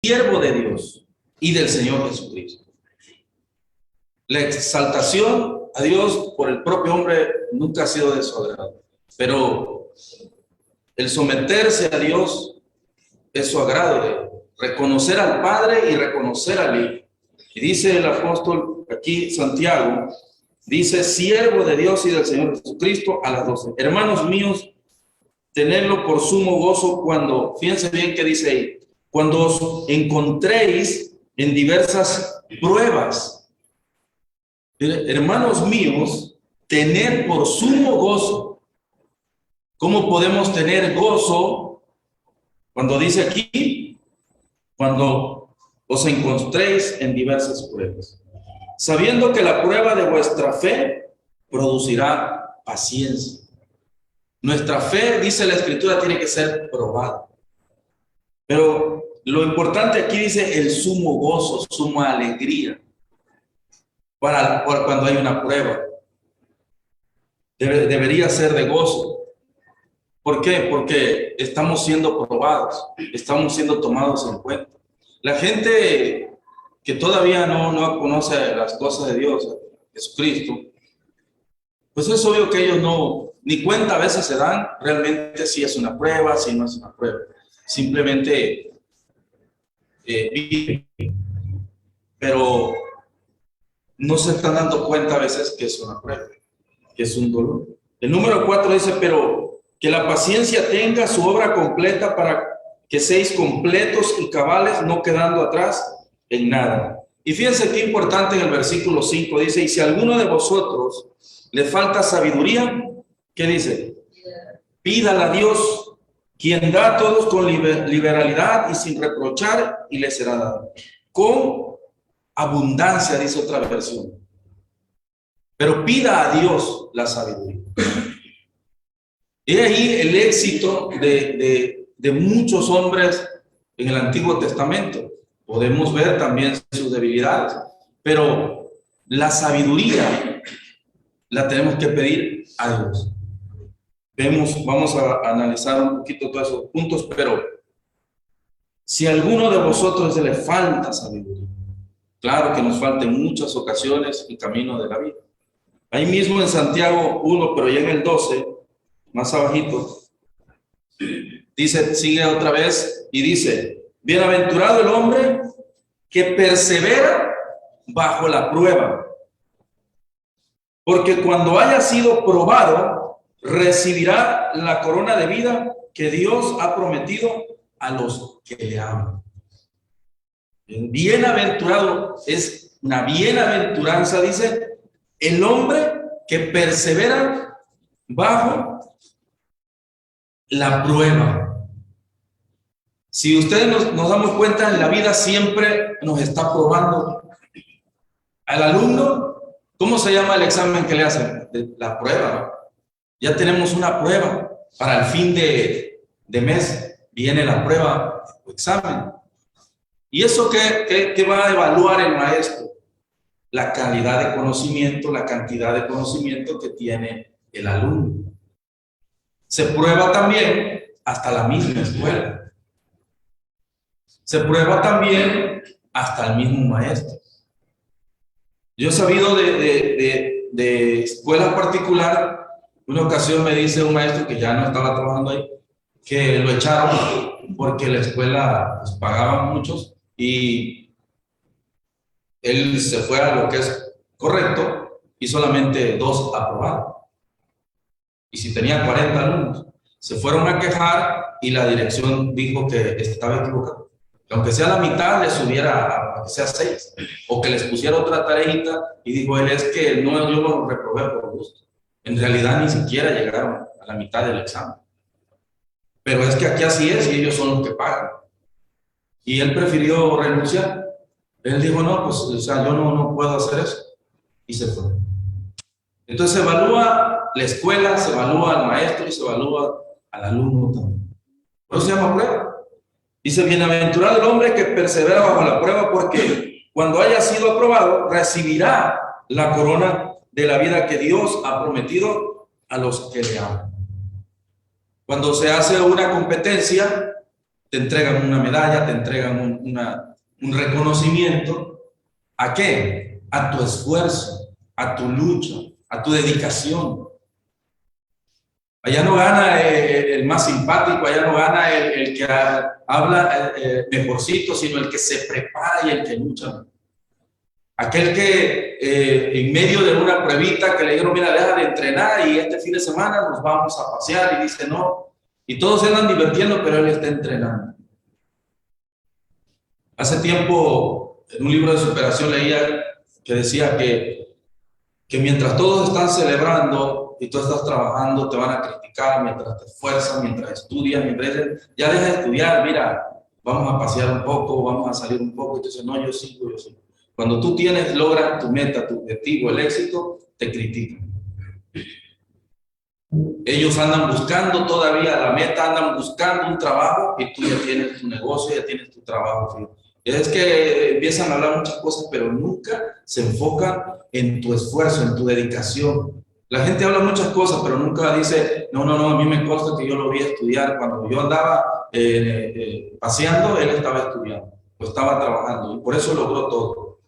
siervo de Dios y del Señor Jesucristo. La exaltación a Dios por el propio hombre nunca ha sido de su agrado, pero el someterse a Dios es su agrado, de reconocer al Padre y reconocer al Hijo. Y dice el apóstol aquí, Santiago, dice, siervo de Dios y del Señor Jesucristo, a las 12. Hermanos míos, tenedlo por sumo gozo cuando, fíjense bien que dice ahí, cuando os encontréis en diversas pruebas. Hermanos míos, tened por sumo gozo. ¿Cómo podemos tener gozo? Cuando dice aquí, cuando os encontréis en diversas pruebas, sabiendo que la prueba de vuestra fe producirá paciencia. Nuestra fe, dice la Escritura, tiene que ser probada. Pero lo importante aquí dice el sumo gozo, suma alegría para cuando hay una prueba. Debería ser de gozo. ¿Por qué? Porque estamos siendo probados, estamos siendo tomados en cuenta. La gente que todavía no conoce las cosas de Dios, Jesucristo, pues es obvio que ellos ni cuenta a veces se dan realmente si es una prueba, si no es una prueba. Simplemente viven, pero no se están dando cuenta a veces que es una prueba, que es un dolor. El número 4 dice, pero que la paciencia tenga su obra completa para que seáis completos y cabales, no quedando atrás en nada. Y fíjense qué importante en el versículo 5 dice, y si a alguno de vosotros le falta sabiduría, ¿qué dice? Pídala a Dios, quien da a todos con liberalidad y sin reprochar, y le será dado. Con abundancia, dice otra versión. Pero pida a Dios la sabiduría. Y ahí el éxito de muchos hombres en el Antiguo Testamento. Podemos ver también sus debilidades, pero la sabiduría la tenemos que pedir a Dios. Vamos a analizar un poquito todos esos puntos, pero si a alguno de vosotros le falta sabiduría, claro que nos falta en muchas ocasiones el camino de la vida. Ahí mismo en Santiago 1, pero ya en el 12, más abajito, dice, sigue otra vez y dice, bienaventurado el hombre que persevera bajo la prueba, porque cuando haya sido probado, recibirá la corona de vida que Dios ha prometido a los que le aman. El bienaventurado es una bienaventuranza, dice, el hombre que persevera bajo la prueba. Si ustedes nos damos cuenta, en la vida siempre nos está probando. Al alumno, ¿cómo se llama el examen que le hacen? La prueba. Ya tenemos una prueba. Para el fin de mes viene la prueba o examen. ¿Y eso qué va a evaluar el maestro? La calidad de conocimiento, la cantidad de conocimiento que tiene el alumno. Se prueba también hasta la misma escuela. Se prueba también hasta el mismo maestro. Yo he sabido de escuela particular, una ocasión me dice un maestro que ya no estaba trabajando ahí, que lo echaron porque la escuela pues, pagaba muchos y él se fue a lo que es correcto y solamente 2 aprobaron. Y si tenía 40 alumnos, se fueron a quejar y la dirección dijo que estaba equivocado. Que aunque sea la mitad, les subiera a que sea 6. O que les pusiera otra tareita y dijo él, es que no, yo lo reprobé por gusto. En realidad ni siquiera llegaron a la mitad del examen. Pero es que aquí así es y ellos son los que pagan. Y él prefirió renunciar. Él dijo, no, pues o sea, yo no puedo hacer eso. Y se fue. Entonces se evalúa la escuela, se evalúa al maestro y se evalúa al alumno también. Por eso se llama prueba. Dice, bienaventurado el hombre que persevera bajo la prueba, porque cuando haya sido aprobado, recibirá la corona de la vida que Dios ha prometido a los que le aman. Cuando se hace una competencia, te entregan una medalla, te entregan un reconocimiento. ¿A qué? A tu esfuerzo, a tu lucha, a tu dedicación. Allá no gana el más simpático, allá no gana el que habla mejorcito, sino el que se prepara y el que lucha. Aquel que en medio de una pruebita que le dijeron, mira, deja de entrenar y este fin de semana nos vamos a pasear, y dice no. Y todos se andan divirtiendo, pero él está entrenando. Hace tiempo, en un libro de superación leía que decía que mientras todos están celebrando y tú estás trabajando, te van a criticar mientras te esfuerzas, mientras estudias, mientras ya deja de estudiar, mira, vamos a pasear un poco, vamos a salir un poco. Y tú dices, no, yo sigo. Cuando tú logras tu meta, tu objetivo, el éxito, te critican. Ellos andan buscando todavía la meta, andan buscando un trabajo y tú ya tienes tu negocio, ya tienes tu trabajo. Es que empiezan a hablar muchas cosas, pero nunca se enfocan en tu esfuerzo, en tu dedicación. La gente habla muchas cosas, pero nunca dice, no, a mí me consta que yo lo vi estudiar. Cuando yo andaba paseando, él estaba estudiando, o estaba trabajando, y por eso logró todo.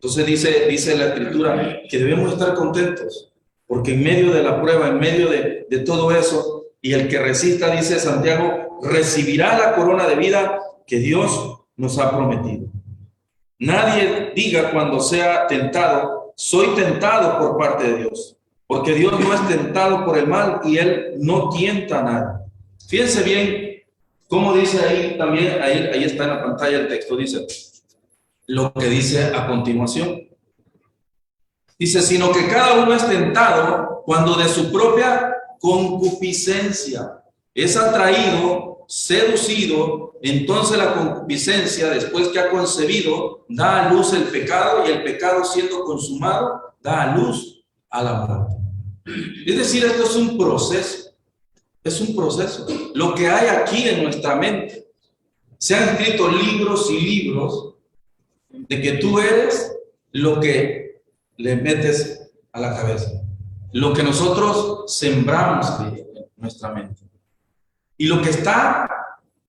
Entonces dice la Escritura que debemos estar contentos, porque en medio de la prueba, en medio de todo eso, y el que resista, dice Santiago, recibirá la corona de vida que Dios nos ha prometido. Nadie diga cuando sea tentado, soy tentado por parte de Dios, porque Dios no es tentado por el mal y Él no tienta a nadie. Fíjense bien cómo dice ahí también, ahí está en la pantalla el texto, dice lo que dice a continuación. Dice, sino que cada uno es tentado cuando de su propia concupiscencia es atraído, seducido. Entonces la concupiscencia, después que ha concebido, da a luz el pecado, y el pecado, siendo consumado, da a luz a la muerte. Es decir, esto es un proceso. Es un proceso. Lo que hay aquí en nuestra mente. Se han escrito libros y libros de que tú eres lo que le metes a la cabeza, lo que nosotros sembramos en nuestra mente. Y lo que está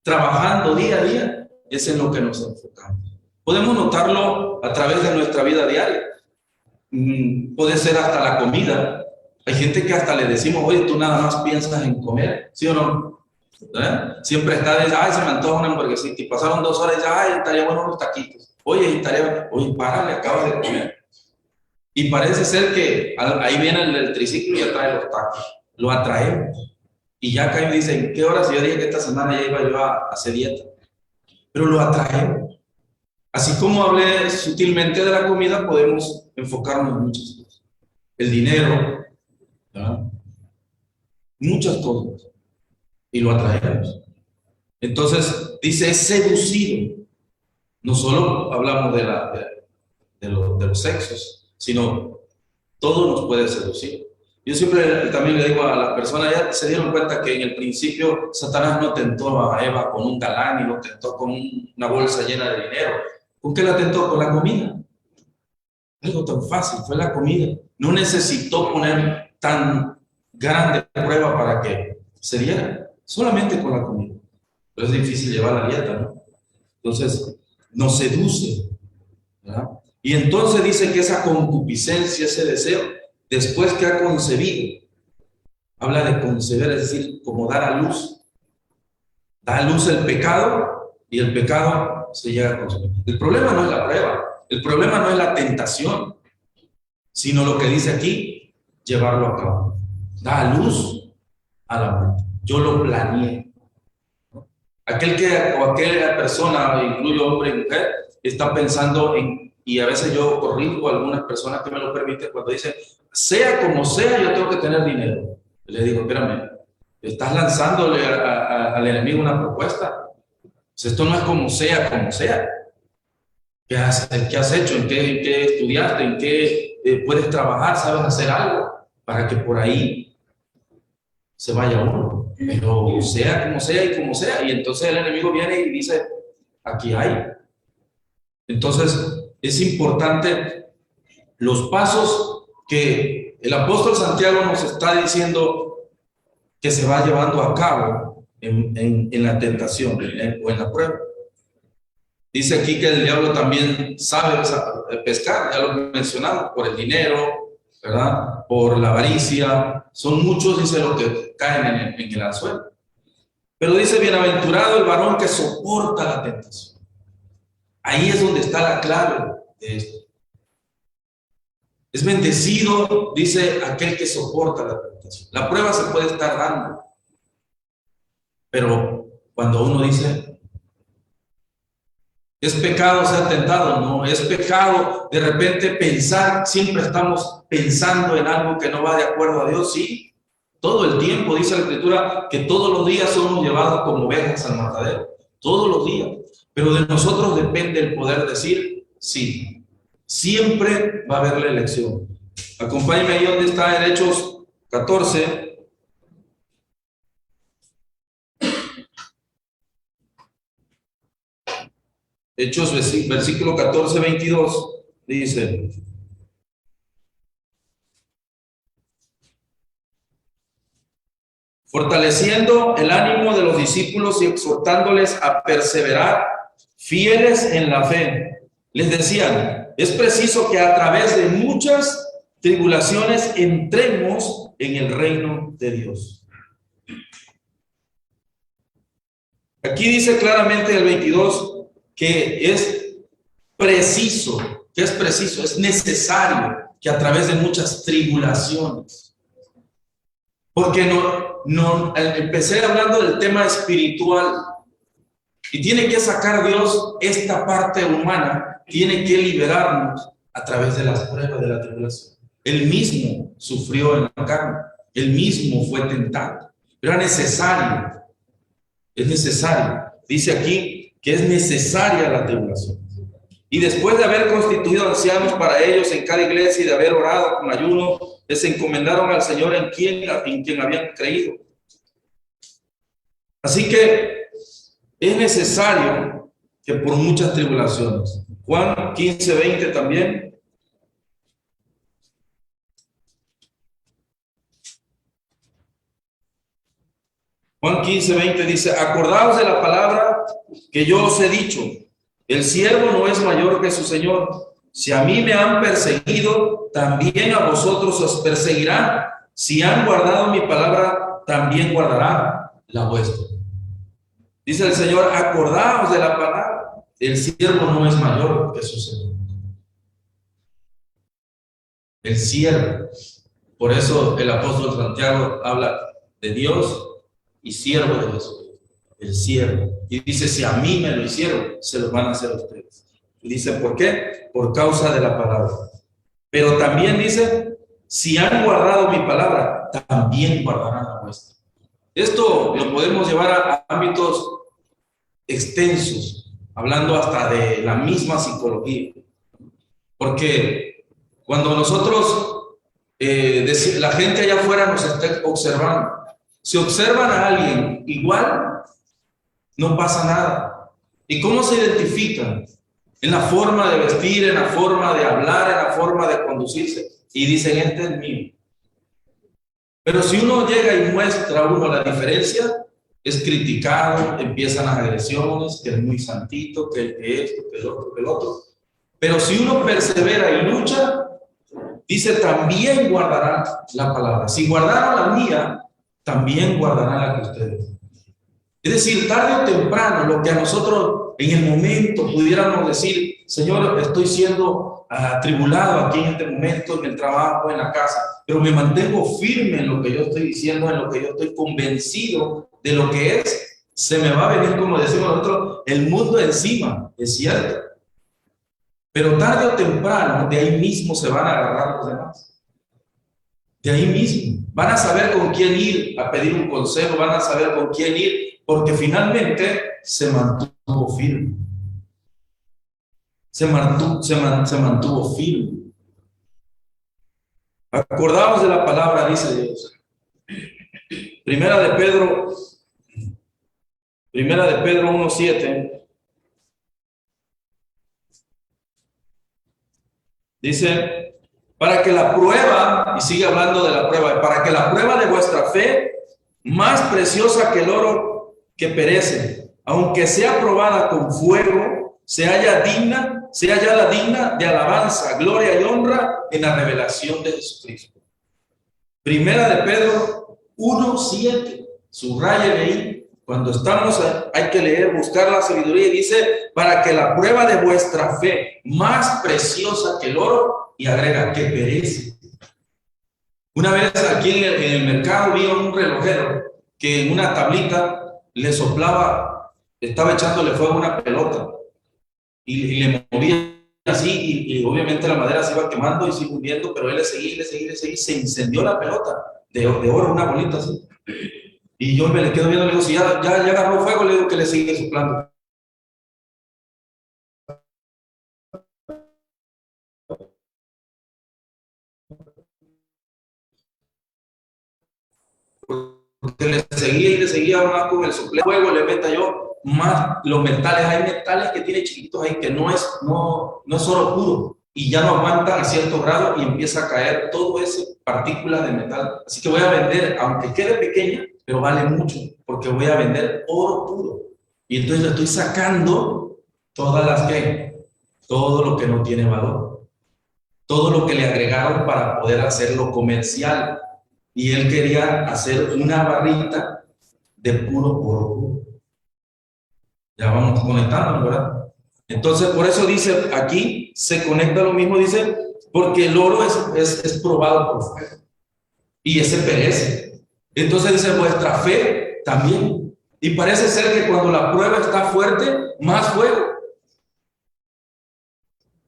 trabajando día a día es en lo que nos enfocamos. Podemos notarlo a través de nuestra vida diaria. Puede ser hasta la comida. Hay gente que hasta le decimos, oye, tú nada más piensas en comer, ¿sí o no? Siempre está de, ay, se me antoja una hamburguesita, y pasaron 2 horas y ya, ay, estaría bueno unos taquitos. Oye, párale, acabas de comer. Y parece ser que ahí viene el triciclo y ya trae los tacos. Lo atraemos. Y ya acá me dicen, ¿qué horas? Yo dije que esta semana ya iba yo a hacer dieta. Pero lo atraemos. Así como hablé sutilmente de la comida, podemos enfocarnos en muchas cosas. El dinero, ¿verdad? Muchas cosas. Y lo atraemos. Entonces, dice, es seducido. No solo hablamos de los sexos, sino todo nos puede seducir. Yo siempre también le digo a las personas, ya se dieron cuenta que en el principio Satanás no tentó a Eva con un galán y lo tentó con una bolsa llena de dinero. ¿Con qué la tentó? Con la comida. Algo tan fácil, fue la comida. No necesitó poner tan grande prueba para que se diera, solamente con la comida. Pero es difícil llevar la dieta, ¿no? Entonces, nos seduce, ¿verdad? Y entonces dice que esa concupiscencia, ese deseo, después que ha concebido, habla de concebir, es decir, como dar a luz. Da a luz el pecado y el pecado se llega a concebir. El problema no es la prueba, el problema no es la tentación, sino lo que dice aquí, llevarlo a cabo. Da a luz a la muerte. Yo lo planeé. Aquella persona, incluyo hombre y mujer, está pensando en, y a veces yo corrijo a algunas personas que me lo permiten cuando dicen, sea como sea, yo tengo que tener dinero. Le digo, espérame, estás lanzándole al enemigo una propuesta. Pues esto no es como sea, como sea. ¿Qué has hecho? ¿En qué estudiaste? ¿En qué puedes trabajar? ¿Sabes hacer algo? Para que por ahí se vaya uno. Pero sea como sea y como sea. Y entonces el enemigo viene y dice, aquí hay. Entonces es importante los pasos que el apóstol Santiago nos está diciendo que se va llevando a cabo en la tentación o en la prueba. Dice aquí que el diablo también sabe pescar, ya lo mencionamos, por el dinero, ¿verdad? Por la avaricia. Son muchos, dice, los que caen en el anzuelo. Pero dice, bienaventurado el varón que soporta la tentación. Ahí es donde está la clave de esto. Es bendecido, dice, aquel que soporta la tentación. La prueba se puede estar dando, pero cuando uno dice, ¿es pecado ser tentado? No, es pecado de repente pensar, siempre estamos pensando en algo que no va de acuerdo a Dios, sí. Todo el tiempo, dice la Escritura, que todos los días somos llevados como ovejas al matadero. Todos los días. Pero de nosotros depende el poder decir sí. Siempre va a haber la elección. Acompáñame ahí donde está en Hechos 14. Hechos versículo 14, 22. Dice: fortaleciendo el ánimo de los discípulos y exhortándoles a perseverar fieles en la fe. Les decían, es preciso que a través de muchas tribulaciones entremos en el reino de Dios. Aquí dice claramente el 22 que es preciso, es necesario que a través de muchas tribulaciones. Porque empecé hablando del tema espiritual y tiene que sacar Dios esta parte humana, tiene que liberarnos a través de las pruebas de la tribulación. Él mismo sufrió en la carne, él mismo fue tentado, pero era necesario, es necesario. Dice aquí que es necesaria la tribulación. Y después de haber constituido ancianos para ellos en cada iglesia y de haber orado con ayuno, les encomendaron al Señor en quien habían creído. Así que es necesario que por muchas tribulaciones. Juan 15, 20 también. Juan 15, 20 dice: acordaos de la palabra que yo os he dicho, el siervo no es mayor que su Señor. Si a mí me han perseguido, también a vosotros os perseguirán. Si han guardado mi palabra, también guardarán la vuestra. Dice el Señor, acordaos de la palabra. El siervo no es mayor que su Señor. El siervo. Por eso el apóstol Santiago habla de Dios y siervo de Jesús. El siervo. Y dice, si a mí me lo hicieron, se lo van a hacer a ustedes. Y dice, ¿por qué? Por causa de la palabra. Pero también dice, si han guardado mi palabra, también guardarán la vuestra. Esto lo podemos llevar a ámbitos extensos, hablando hasta de la misma psicología. Porque cuando nosotros, la gente allá afuera nos está observando, si observan a alguien igual, no pasa nada. ¿Y cómo se identifican? En la forma de vestir, en la forma de hablar, en la forma de conducirse. Y dicen, este es mío. Pero si uno llega y muestra a uno la diferencia, es criticado, empiezan las agresiones, que es muy santito, que esto, que el otro, que el otro. Pero si uno persevera y lucha, dice, también guardarán la palabra. Si guardaron la mía, también guardarán la que ustedes. Es decir, tarde o temprano, lo que a nosotros en el momento pudiéramos decir, Señor, estoy siendo atribulado aquí en este momento, en el trabajo, en la casa, pero me mantengo firme en lo que yo estoy diciendo, en lo que yo estoy convencido de lo que es, se me va a venir, como decimos nosotros, el mundo encima, es cierto. Pero tarde o temprano, de ahí mismo se van a agarrar los demás. De ahí mismo. Van a saber con quién ir a pedir un consejo, van a saber con quién ir, porque finalmente se mantuvo firme. Se mantuvo firme. Acordamos de la palabra, dice Dios. Primera de Pedro 1:7. Dice, para que la prueba, y sigue hablando de la prueba, para que la prueba de vuestra fe, más preciosa que el oro, que perece, aunque sea probada con fuego, sea ya la digna de alabanza, gloria y honra en la revelación de Jesucristo. Primera de Pedro 1:7, subraya ahí, cuando estamos, hay que leer, buscar la sabiduría, y dice, para que la prueba de vuestra fe, más preciosa que el oro, y agrega, que perece. Una vez aquí en el mercado vi a un relojero que en una tablita le soplaba, estaba echándole fuego a una pelota, y le movía así, y obviamente la madera se iba quemando y se iba hundiendo, pero él le seguía, se incendió la pelota de oro, una bolita así. Y yo me le quedo viendo, le digo, si ya agarró fuego, le digo que le sigue soplando. Porque le seguía más con el sople fuego, le meta yo más los metales. Hay metales que tiene chiquitos ahí que no es oro puro, y ya no aguantan a cierto grado y empieza a caer todo ese partícula de metal. Así que voy a vender, aunque quede pequeña, pero vale mucho, porque voy a vender oro puro. Y entonces le estoy sacando todo lo que no tiene valor, todo lo que le agregaron para poder hacerlo comercial. Y él quería hacer una barrita de puro oro puro. Ya vamos conectando, ¿verdad? Entonces, por eso dice aquí, se conecta lo mismo, dice, porque el oro es probado por fuego y ese perece. Entonces dice, vuestra fe también. Y parece ser que cuando la prueba está fuerte, más fuego.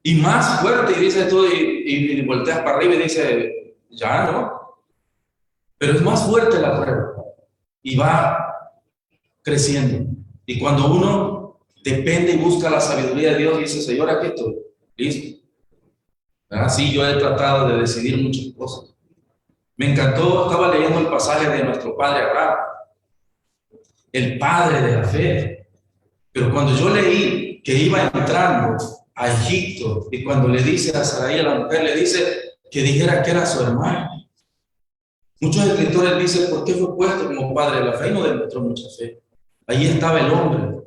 Y más fuerte, y dice tú, y volteas para arriba y dice, ya no. Pero es más fuerte la prueba y va creciendo. Y cuando uno depende y busca la sabiduría de Dios, dice, Señor, aquí estoy, listo. Así yo he tratado de decidir muchas cosas. Me encantó, estaba leyendo el pasaje de nuestro padre Abraham, el padre de la fe. Pero cuando yo leí que iba entrando a Egipto, y cuando le dice a Sarai, a la mujer, le dice que dijera que era su hermano. Muchos escritores dicen, ¿por qué fue puesto como padre de la fe? Y no demostró mucha fe. Ahí estaba el hombre.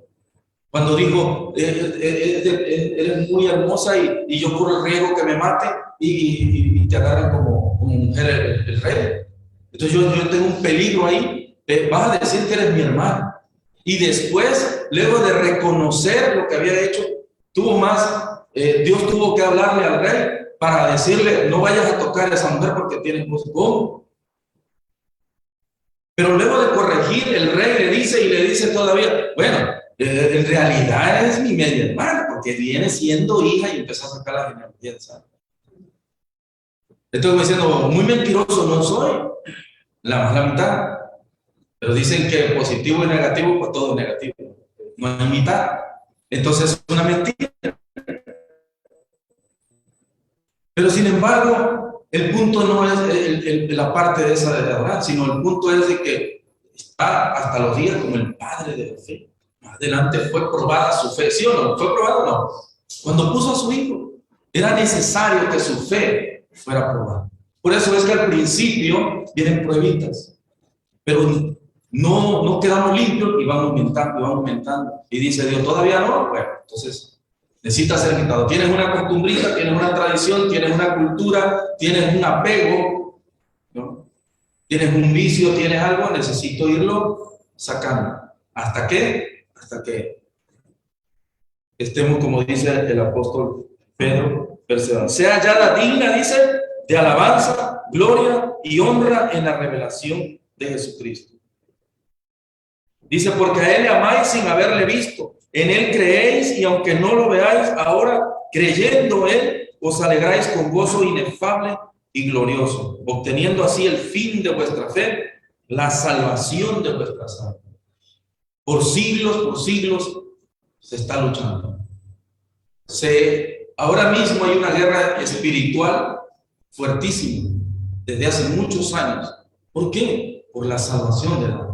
Cuando dijo, eres muy hermosa y yo corro el riesgo que me mate y te agarren como mujer el rey. Entonces yo tengo un peligro ahí. Vas a decir que eres mi hermano. Y después, luego de reconocer lo que había hecho, Dios tuvo que hablarle al rey para decirle, no vayas a tocar a esa mujer porque tiene esposo. ¿Cómo? Pero luego de corregir, el rey le dice todavía, bueno, en realidad es mi media hermana, porque viene siendo hija, y empezó a sacar la genealogía, ¿sabes? Estoy diciendo, muy mentiroso no soy, más la mitad. Pero dicen que positivo y negativo, pues todo es negativo, no hay mitad. Entonces es una mentira. Pero sin embargo, el punto no es la parte de esa de adorar, sino el punto es de que está hasta los días como el padre de la fe. Más adelante fue probada su fe, ¿sí o no? ¿Fue probada o no? Cuando puso a su hijo, era necesario que su fe fuera probada. Por eso es que al principio vienen pruebitas, pero no quedamos limpios y vamos aumentando. Y dice Dios, ¿todavía no? Bueno, entonces necesitas ser quitado. Tienes una costumbrita, tienes una tradición, tienes una cultura, tienes un apego, ¿no? Tienes un vicio, tienes algo, necesito irlo sacando. ¿Hasta qué? Hasta que estemos, como dice el apóstol Pedro, perseverando. Sea ya la digna, dice, de alabanza, gloria y honra en la revelación de Jesucristo. Dice, porque a él le amáis sin haberle visto. En él creéis, y aunque no lo veáis ahora, creyendo él, os alegráis con gozo inefable y glorioso, obteniendo así el fin de vuestra fe, la salvación de vuestras almas. Por siglos se está luchando. Ahora mismo hay una guerra espiritual fuertísima, desde hace muchos años. ¿Por qué? Por la salvación de la alma.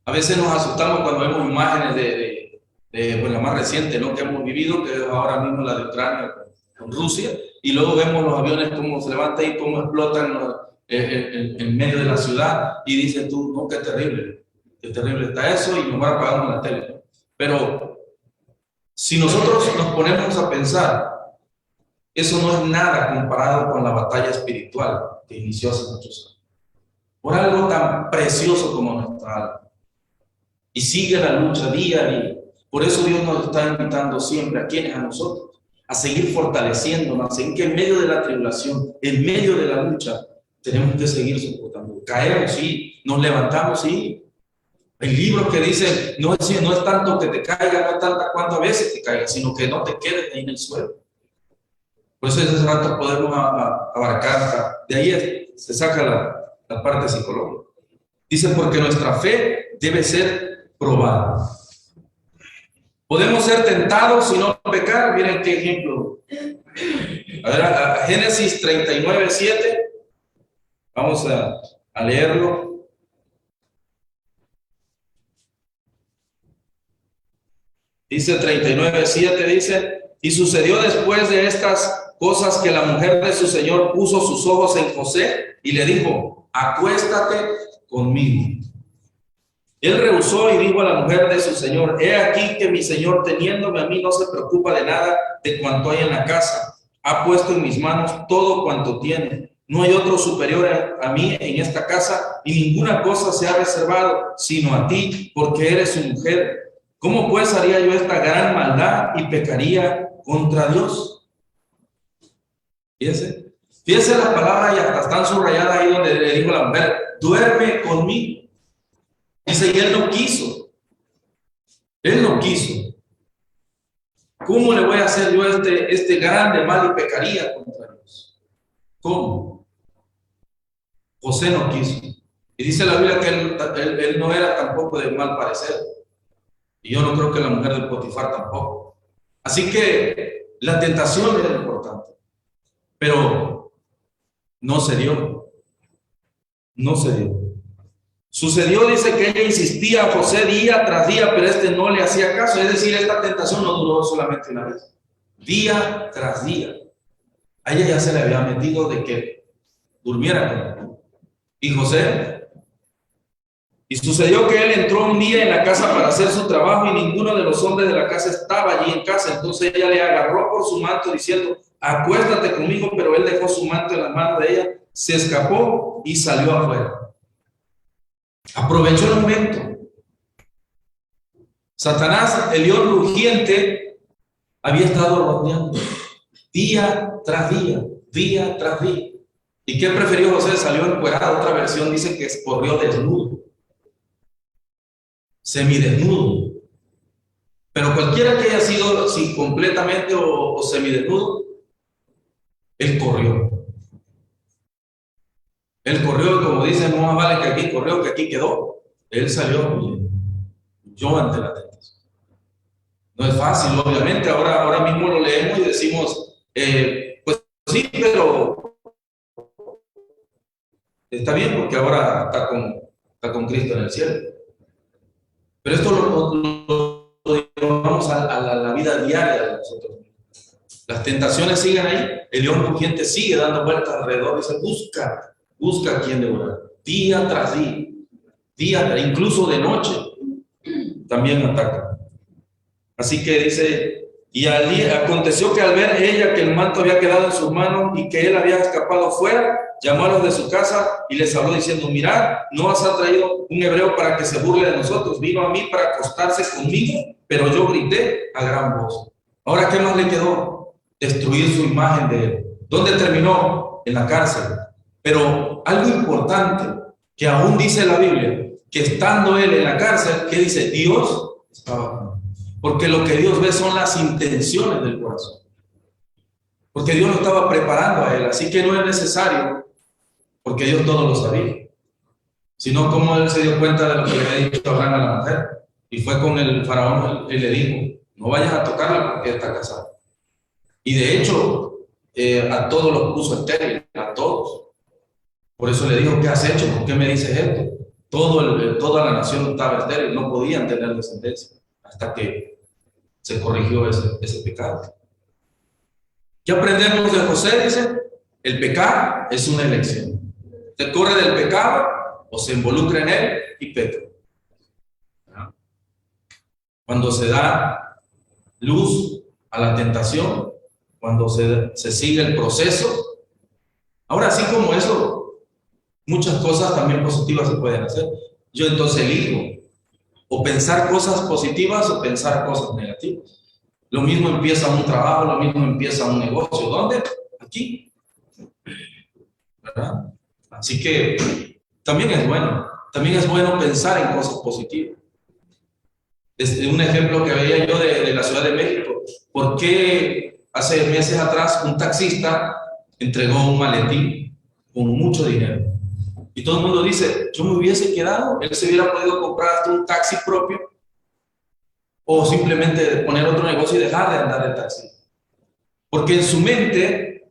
A veces nos asustamos cuando vemos imágenes de la más reciente, ¿no?, que hemos vivido, que es ahora mismo la de Ucrania con Rusia, y luego vemos los aviones cómo se levantan y cómo explotan en medio de la ciudad, y dices tú, no, qué terrible. qué terrible está eso, y nos va apagando la tele. Pero si nosotros nos ponemos a pensar, eso no es nada comparado con la batalla espiritual que inició hace muchos años. Por algo tan precioso como nuestra alma. Y sigue la lucha día a día. Por eso Dios nos está invitando siempre, ¿a quiénes? A nosotros, a seguir fortaleciéndonos, a seguir que en medio de la tribulación, en medio de la lucha, tenemos que seguir soportando. Caemos, sí, nos levantamos, sí. Hay libros que dicen, no es tanto que te caiga, no es tanto cuántas veces te caiga, sino que no te quedes ahí en el suelo. Por eso ese rato podemos abarcar, de ahí se saca la parte psicológica. Dice, porque nuestra fe debe ser probada. Podemos ser tentados y no pecar. Miren qué ejemplo. A ver, a Génesis 39:7. Vamos a leerlo. Dice 39:7, dice, y sucedió después de estas cosas que la mujer de su señor puso sus ojos en José y le dijo, acuéstate conmigo. Él rehusó y dijo a la mujer de su señor, he aquí que mi señor teniéndome a mí no se preocupa de nada de cuanto hay en la casa. Ha puesto en mis manos todo cuanto tiene. No hay otro superior a mí en esta casa y ninguna cosa se ha reservado sino a ti, porque eres su mujer. ¿Cómo pues haría yo esta gran maldad y pecaría contra Dios? Fíjense las palabras y hasta están subrayadas ahí donde le dijo a la mujer, duerme conmigo. Dice, y él no quiso. Él no quiso. ¿Cómo le voy a hacer yo este grande mal y pecaría contra Dios? ¿Cómo? José no quiso. Y dice la Biblia que él no era tampoco de mal parecer. Y yo no creo que la mujer de Potifar tampoco. Así que la tentación era importante. Pero no se dio. No se dio. Sucedió, dice, que ella insistía a José día tras día, pero este no le hacía caso. Es decir, esta tentación no duró solamente una vez. Día tras día. A ella ya se le había metido de que durmiera con él. Y José, y sucedió que él entró un día en la casa para hacer su trabajo y ninguno de los hombres de la casa estaba allí en casa. Entonces ella le agarró por su manto diciendo, acuéstate conmigo, pero él dejó su manto en la mano de ella, se escapó y salió afuera. Aprovechó el momento. Satanás, el león rugiente, había estado rodeando día tras día, día tras día. ¿Y qué prefirió José? Salió encuerado. Otra versión dice que corrió desnudo, semidesnudo. Pero cualquiera que haya sido, si completamente o semidesnudo, él corrió. Él corrió, como dicen, no más vale que aquí corrió, que aquí quedó. Él salió yo ante la tentación. No es fácil, obviamente. Ahora mismo lo leemos y decimos, pues sí, pero está bien porque ahora está con Cristo en el cielo. Pero esto lo llevamos a la vida diaria de nosotros. Las tentaciones siguen ahí. El león rugiente sigue dando vueltas alrededor. Dice, busca a quien devorar. Día tras día, incluso de noche, también ataca. Así que dice, y aconteció que al ver ella que el manto había quedado en sus manos y que él había escapado fuera, llamó a los de su casa y les habló diciendo, mirad, no os ha traído un hebreo para que se burle de nosotros, vino a mí para acostarse conmigo, pero yo grité a gran voz. Ahora, ¿qué más le quedó? Destruir su imagen de él. ¿Dónde terminó? En la cárcel. Pero algo importante que aún dice la Biblia, que estando él en la cárcel, ¿qué dice? Dios estaba con él. Porque lo que Dios ve son las intenciones del corazón. Porque Dios lo estaba preparando a él, así que no es necesario, porque Dios todo lo sabía. Sino como él se dio cuenta de lo que le había dicho Abraham a la mujer, y fue con el faraón y le dijo, no vayas a tocarla porque está casada. Y de hecho, a todos los puso estériles, a todos. Por eso le dijo, ¿qué has hecho? ¿Por qué me dices esto? Toda la nación estaba estéril, no podían tener descendencia, hasta que se corrigió ese pecado. ¿Qué aprendemos de José? Dice, el pecar es una elección. Usted corre del pecado o se involucra en él y peca. cuando se da luz a la tentación, cuando se sigue el proceso. Ahora, así como eso, muchas cosas también positivas se pueden hacer. Yo entonces elijo o pensar cosas positivas o pensar cosas negativas. Lo mismo empieza un trabajo, lo mismo empieza un negocio. ¿Dónde? Aquí. ¿Verdad? Así que también es bueno pensar en cosas positivas. Es un ejemplo que veía yo de la Ciudad de México. ¿Por qué hace meses atrás un taxista entregó un maletín con mucho dinero? Y todo el mundo dice, yo me hubiese quedado, él se hubiera podido comprar hasta un taxi propio o simplemente poner otro negocio y dejar de andar de taxi. Porque en su mente,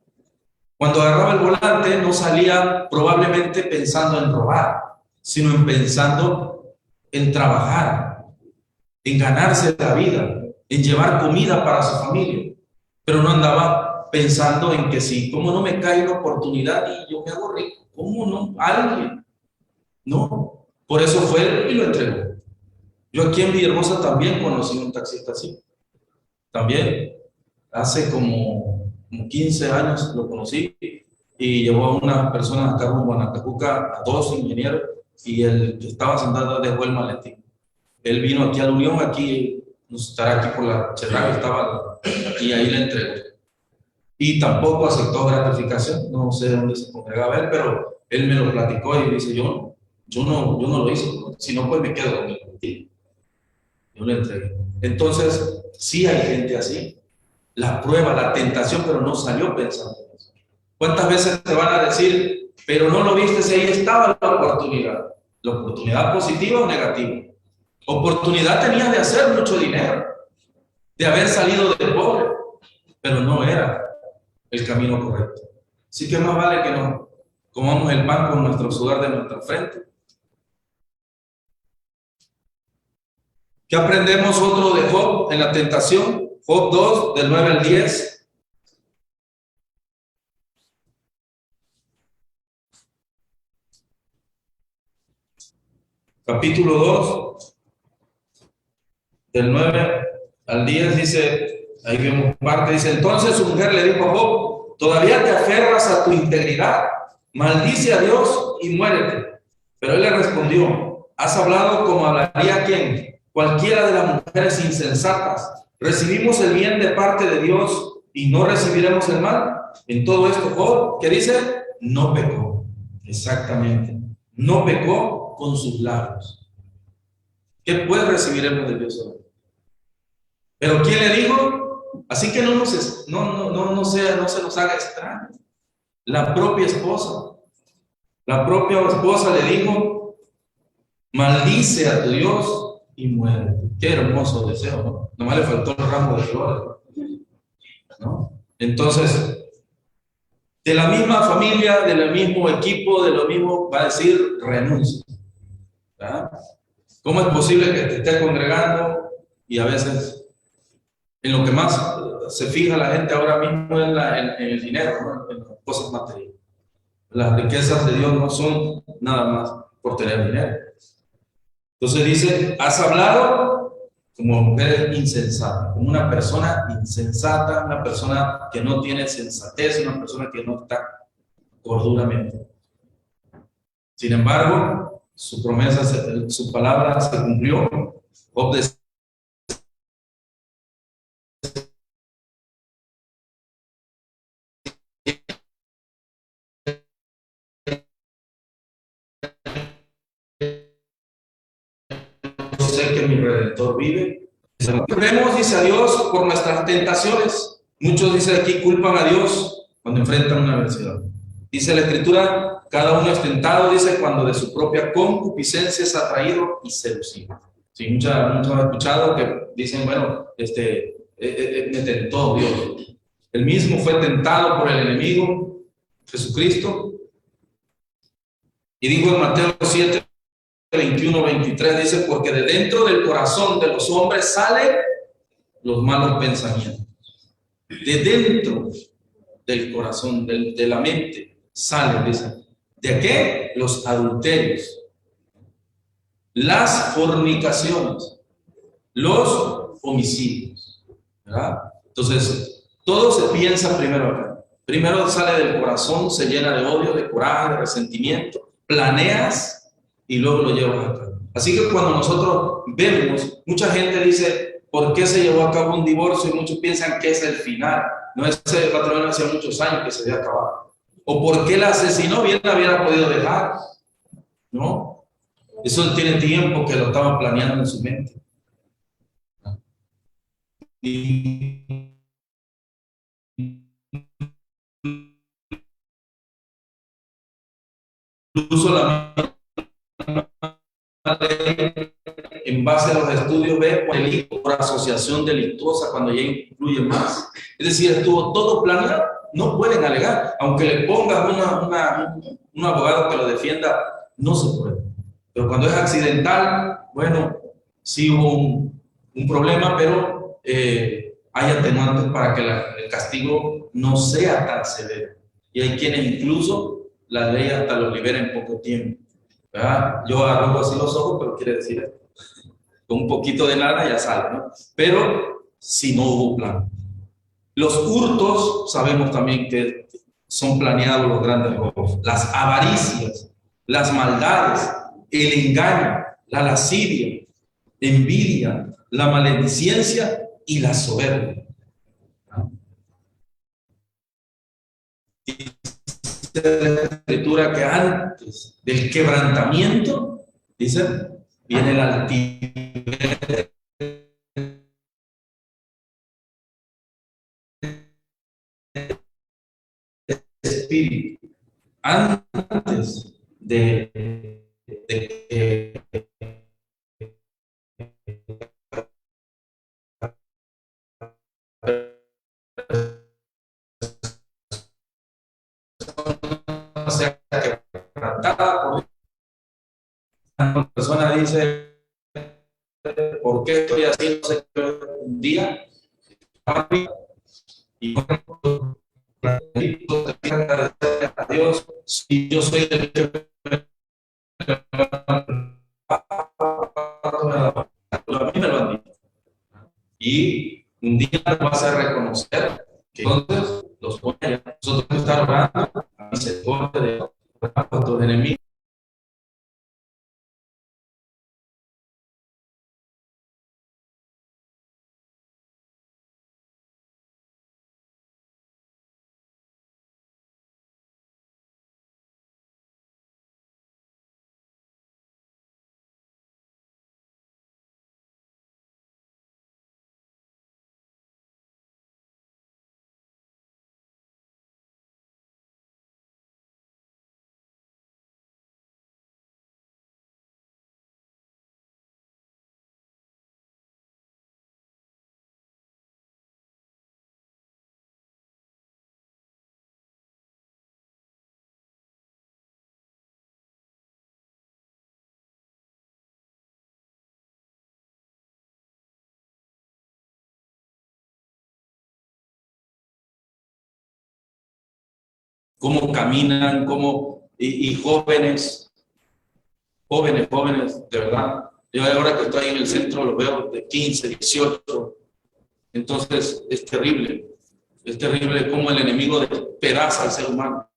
cuando agarraba el volante, no salía probablemente pensando en robar, sino en pensando en trabajar, en ganarse la vida, en llevar comida para su familia. Pero no andaba pensando en que si, ¿cómo no me cae una oportunidad y yo me hago rico? ¿Cómo no? Alguien. No. Por eso fue y lo entregó. Yo aquí en Villahermosa también conocí un taxista así. También hace como 15 años lo conocí y llevó a una persona acá en Guanacajuca, a 2 ingenieros, y el que estaba sentado dejó el maletín. Él vino aquí a la Unión, aquí, no estará aquí por la Cherraga, estaba aquí, ahí le entregó. Y tampoco aceptó gratificación, no sé dónde se congregaba él, pero él me lo platicó y dice, yo no lo hice, si no pues me quedo con el maletín. Yo le entregué. Entonces, sí hay gente así. La prueba, la tentación, pero no salió pensando en eso. ¿Cuántas veces te van a decir, pero no lo viste si ahí estaba la oportunidad? ¿La oportunidad positiva o negativa? Oportunidad tenías de hacer mucho dinero, de haber salido de pobre, pero no era el camino correcto. Así que más vale que no comamos el pan con nuestro sudor de nuestra frente. ¿Qué aprendemos otro de Job en la tentación? Job 2, del 9 al 10. Capítulo 2, del 9 al 10, dice, ahí vemos parte, dice, entonces su mujer le dijo a Job, ¿todavía te aferras a tu integridad? Maldice a Dios y muérete. Pero él le respondió, ¿has hablado como hablaría quien? Cualquiera de las mujeres insensatas. ¿Recibimos el bien de parte de Dios y no recibiremos el mal? En todo esto, Job, ¿qué dice? No pecó. Exactamente. No pecó con sus labios. ¿Qué pues recibiremos de Dios hoy? Pero ¿quién le dijo? Así que no se nos haga extraño. La propia esposa. La propia esposa le dijo, maldice a tu Dios y muere. Qué hermoso deseo, ¿no? Nomás le faltó el ramo de flores, ¿no? Entonces, de la misma familia, del mismo equipo, de lo mismo, va a decir renuncia. ¿Verdad? ¿Cómo es posible que te estés congregando y a veces en lo que más se fija la gente ahora mismo es en el dinero, ¿no? En las cosas materiales? Las riquezas de Dios no son nada más por tener dinero. Entonces dice, has hablado como mujer insensata, como una persona insensata, una persona que no tiene sensatez, una persona que no está corduramente. Sin embargo, su promesa, su palabra se cumplió. Job decía, sé que mi Redentor vive. Vemos, dice a Dios, por nuestras tentaciones. Muchos, dice aquí, culpan a Dios cuando enfrentan una adversidad. Dice la Escritura, cada uno es tentado, dice, cuando de su propia concupiscencia es atraído y seducido. Sí, muchos han escuchado que dicen, bueno, me tentó Dios. Él mismo fue tentado por el enemigo, Jesucristo. Y dijo en Mateo 7, 21, 23, dice, porque de dentro del corazón de los hombres salen los malos pensamientos. De dentro del corazón, de la mente, salen, dice. ¿De qué? Los adulterios, las fornicaciones, los homicidios, ¿verdad? Entonces, todo se piensa primero acá. Primero sale del corazón, se llena de odio, de coraje, de resentimiento, planeas y luego lo llevas acá. Así que cuando nosotros vemos, mucha gente dice, ¿por qué se llevó a cabo un divorcio? Y muchos piensan que es el final. No, ese matrimonio hacía muchos años que se había acabado. ¿O por qué la asesinó? Bien la hubiera podido dejar, ¿no? Eso tiene tiempo que lo estaba planeando en su mente. Y incluso la madre, en base a los estudios, ve por asociación delictuosa cuando ya incluye más. Es decir, estuvo todo planeado. No pueden alegar, aunque le pongas un abogado que lo defienda, no se puede. Pero cuando es accidental, bueno, sí hubo un problema, pero hay atenuantes para que el castigo no sea tan severo. Y hay quienes incluso la ley hasta los libera en poco tiempo, ¿verdad? Yo arrojo así los ojos, pero quiere decir esto. Con un poquito de nada ya sale, ¿no? Pero si no hubo plan. Los hurtos, sabemos también que son planeados los grandes robos. Las avaricias, las maldades, el engaño, la lascivia, envidia, la maledicencia y la soberbia. Dice la escritura que antes del quebrantamiento, dice, viene el altivez espíritu. Antes de que sea quebrantada, por una persona dice, ¿por qué estoy haciendo un día? Y a Dios, si yo soy el que a mí me lo han dicho. Y un día lo vas a reconocer que entonces los voy a nosotros estar orando a misericordia de tus enemigos. Cómo caminan, cómo, y jóvenes, de verdad. Yo ahora que estoy en el centro lo veo de 15, 18. Entonces es terrible cómo el enemigo despedaza al ser humano.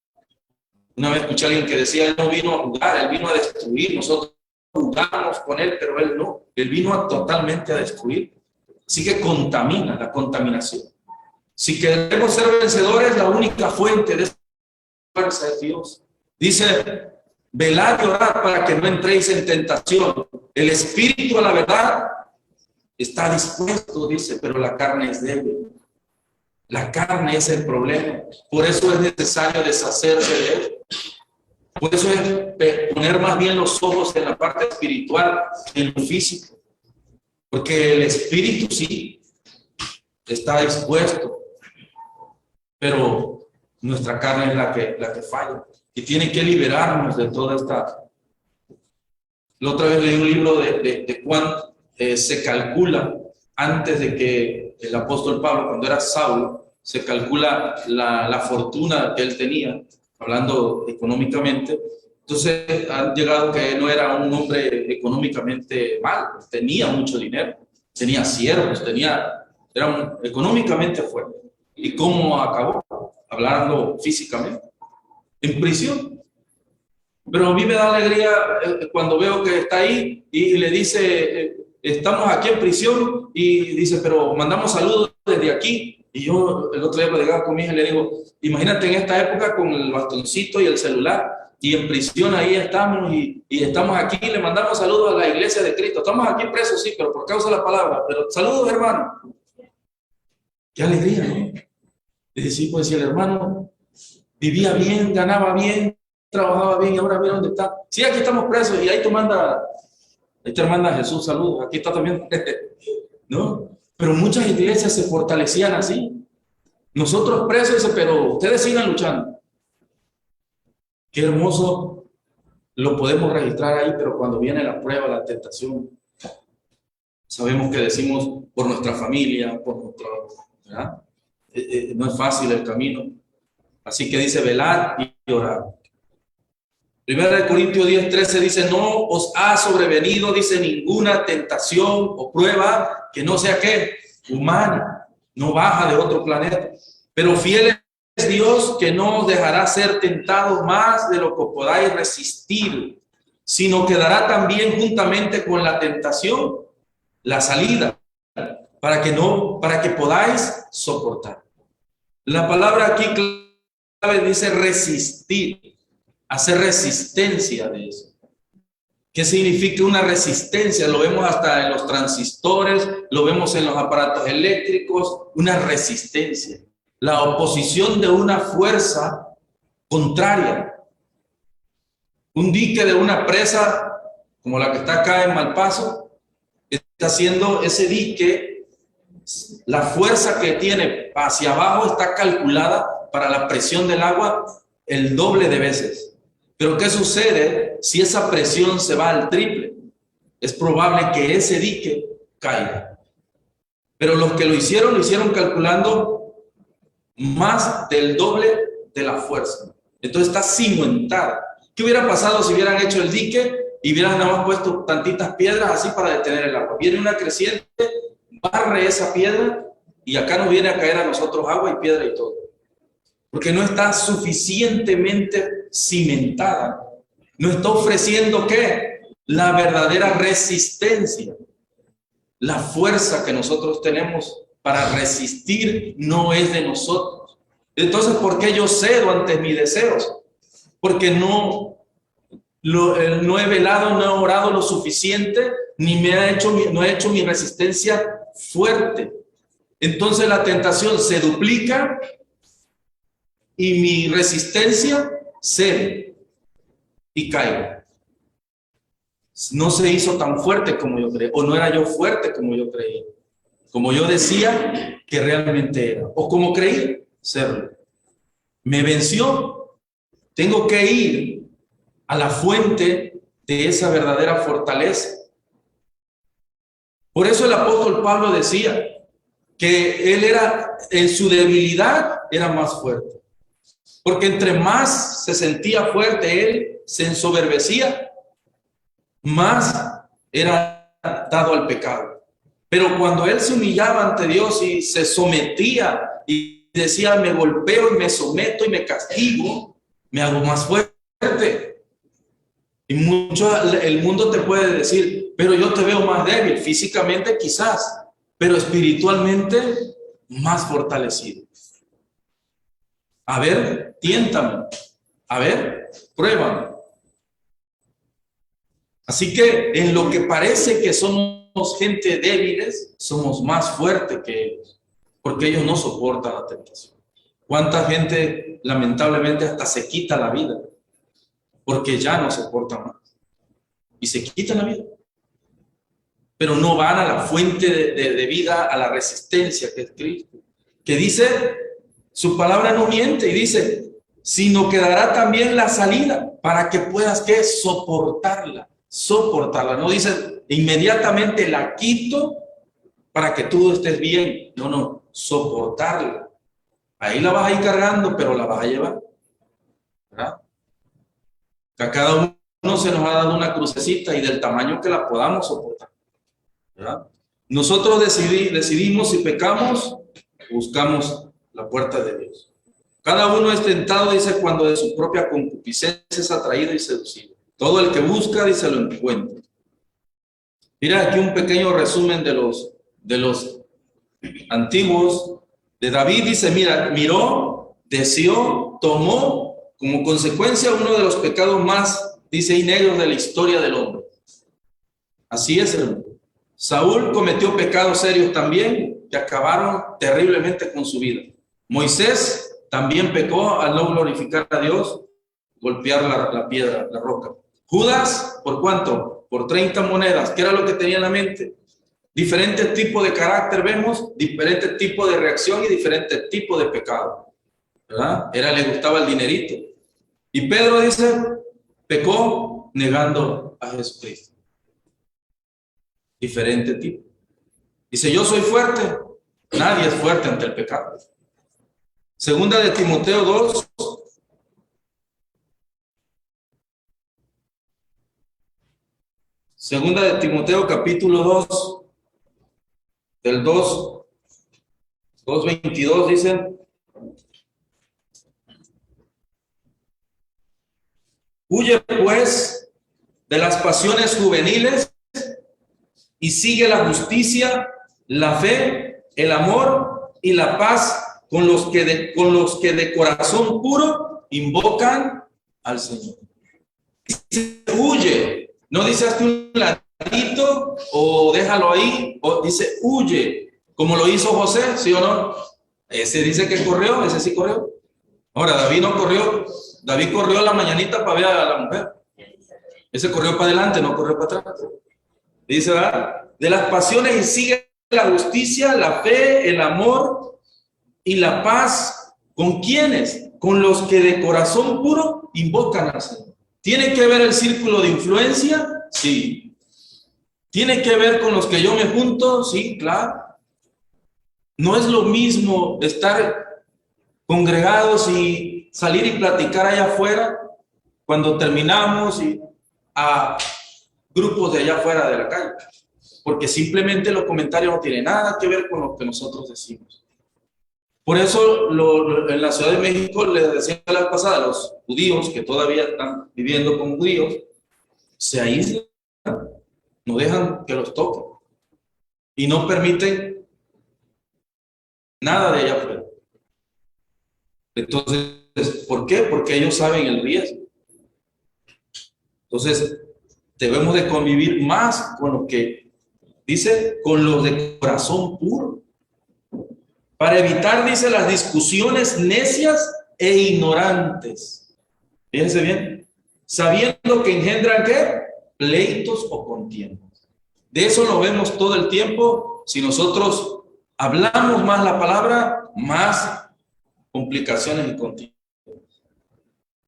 Una vez escuché a alguien que decía, él no vino a jugar, él vino a destruir. Nosotros jugamos con él, pero él no. Él vino totalmente a destruir. Así que contamina, la contaminación. Si queremos ser vencedores, la única fuente de esa fuerza es Dios. Dice, velad y orad para que no entréis en tentación. El espíritu, a la verdad, está dispuesto, dice, pero la carne es débil. La carne es el problema. Por eso es necesario deshacerse de él. Por eso es poner más bien los ojos en la parte espiritual, en lo físico. Porque el espíritu sí está dispuesto, pero nuestra carne es la que falla. Y tiene que liberarnos de toda esta. La otra vez leí un libro de Juan, se calcula, antes de que el apóstol Pablo, cuando era Saulo, se calcula la fortuna que él tenía, hablando económicamente. Entonces han llegado que no era un hombre económicamente mal, tenía mucho dinero. tenía siervos, era económicamente fuerte. ¿Y cómo acabó? Hablando físicamente, en prisión. Pero a mí me da alegría cuando veo que está ahí y le dice, estamos aquí en prisión, y dice, pero mandamos saludos desde aquí. Y yo el otro día platicaba con mi hija y le digo, imagínate en esta época con el bastoncito y el celular, y en prisión ahí estamos, y estamos aquí, le mandamos saludos a la iglesia de Cristo. Estamos aquí presos, sí, pero por causa de la palabra. Pero saludos, hermano. Qué alegría, ¿no? Y decir, pues si el hermano vivía bien, ganaba bien, trabajaba bien, y ahora mira dónde está. Sí, aquí estamos presos, y ahí te manda Jesús, saludos, aquí está también. ¿No? Pero muchas iglesias se fortalecían así. Nosotros presos, pero ustedes sigan luchando. Qué hermoso lo podemos registrar ahí, pero cuando viene la prueba, la tentación, sabemos que decimos por nuestra familia, por nuestro, ¿verdad? No es fácil el camino. Así que dice velar y orar. Primera de Corintios 10:13 dice, no os ha sobrevenido, dice, ninguna tentación o prueba que no sea ¿qué? Humana, no baja de otro planeta. Pero fiel es Dios, que no os dejará ser tentados más de lo que podáis resistir, sino que dará también juntamente con la tentación la salida, para que podáis soportar. La palabra aquí clave dice resistir, hacer resistencia de eso. ¿Qué significa una resistencia? Lo vemos hasta en los transistores, lo vemos en los aparatos eléctricos, una resistencia. La oposición de una fuerza contraria. Un dique de una presa, como la que está acá en Malpaso, está haciendo ese dique, la fuerza que tiene hacia abajo está calculada para la presión del agua el doble de veces. Pero ¿qué sucede si esa presión se va al triple? Es probable que ese dique caiga. Pero los que lo hicieron calculando más del doble de la fuerza. Entonces está cimentada. ¿Qué hubiera pasado si hubieran hecho el dique y hubieran nada más puesto tantitas piedras así para detener el agua? Viene una creciente, barre esa piedra y acá nos viene a caer a nosotros agua y piedra y todo. Porque no está suficientemente cimentada. No está ofreciendo ¿qué? La verdadera resistencia. La fuerza que nosotros tenemos para resistir no es de nosotros. Entonces, ¿por qué yo cedo ante mis deseos? Porque no he velado, no he orado lo suficiente, ni no he hecho mi resistencia fuerte. Entonces la tentación se duplica y mi resistencia cede y caigo. No se hizo tan fuerte como yo creía, o no era yo fuerte como yo creía, como yo decía que realmente era, o como creí serlo. Me venció. Tengo que ir a la fuente de esa verdadera fortaleza. Por eso el apóstol Pablo decía que él en su debilidad era más fuerte. Porque entre más se sentía fuerte, él se ensoberbecía, más era dado al pecado. Pero cuando él se humillaba ante Dios y se sometía y decía, me golpeo y me someto y me castigo, me hago más fuerte. Y el mundo te puede decir, pero yo te veo más débil, físicamente quizás, pero espiritualmente más fortalecido. A ver, tiéntame. A ver, pruébame. Así que en lo que parece que somos gente débiles, somos más fuertes que ellos, porque ellos no soportan la tentación. ¿Cuánta gente lamentablemente hasta se quita la vida? Porque ya no soporta más. Y se quita la vida. Pero no van a la fuente de vida, a la resistencia que es Cristo. Que dice, su palabra no miente y dice, sino que dará también la salida para que puedas ¿qué? Soportarla. No dice, inmediatamente la quito para que tú estés bien. No, soportarla. Ahí la vas a ir cargando, pero la vas a llevar. ¿Verdad? Que a cada uno se nos ha dado una crucecita y del tamaño que la podamos soportar. ¿Verdad? Nosotros decidimos si pecamos, buscamos la puerta de Dios. Cada uno es tentado, dice, cuando de su propia concupiscencia es atraído y seducido. Todo el que busca, dice, lo encuentra. Mira aquí un pequeño resumen de los antiguos. De David dice, mira, miró, deseó, tomó como consecuencia uno de los pecados más, dice, y negros de la historia del hombre. Así es, hermano. Saúl cometió pecados serios también que acabaron terriblemente con su vida. Moisés también pecó al no glorificar a Dios, golpear la piedra, la roca. Judas, ¿por cuánto? Por 30 monedas. ¿Qué era lo que tenía en la mente? Diferentes tipos de carácter vemos, diferentes tipos de reacción y diferentes tipos de pecado. ¿Verdad? Le gustaba el dinerito. Y Pedro dice, pecó negando a Jesucristo. Diferente tipo. Dice, yo soy fuerte. Nadie es fuerte ante el pecado. Segunda de Timoteo 2. Segunda de Timoteo capítulo 2. Del 2:22 dice, huye pues de las pasiones juveniles y sigue la justicia, la fe, el amor y la paz con los que de corazón puro invocan al Señor. Dice, huye, no dice hazte un ladito o déjalo ahí, o dice huye, como lo hizo José, ¿sí o no? Ese dice que corrió, ese sí corrió. Ahora, David no corrió, David corrió a la mañanita para ver a la mujer. Ese corrió para adelante, no corrió para atrás. Dice, ¿verdad? De las pasiones y sigue la justicia, la fe, el amor y la paz. ¿Con quiénes? Con los que de corazón puro invocan al Señor. ¿Tiene que ver el círculo de influencia? Sí. ¿Tiene que ver con los que yo me junto? Sí, claro. No es lo mismo estar congregados y salir y platicar allá afuera cuando terminamos y a grupos de allá afuera de la calle, porque simplemente los comentarios no tienen nada que ver con lo que nosotros decimos. Por eso en la Ciudad de México les decía la vez pasada a los judíos que todavía están viviendo como judíos, se aíslan, no dejan que los toquen y no permiten nada de allá afuera. Entonces, ¿por qué? Porque ellos saben el riesgo. Entonces, debemos de convivir más con lo que dice, con los de corazón puro, para evitar, dice, las discusiones necias e ignorantes. Fíjense bien, sabiendo que engendran, ¿qué? Pleitos o contiendas. De eso lo vemos todo el tiempo. Si nosotros hablamos más la palabra, más complicaciones y contiendas.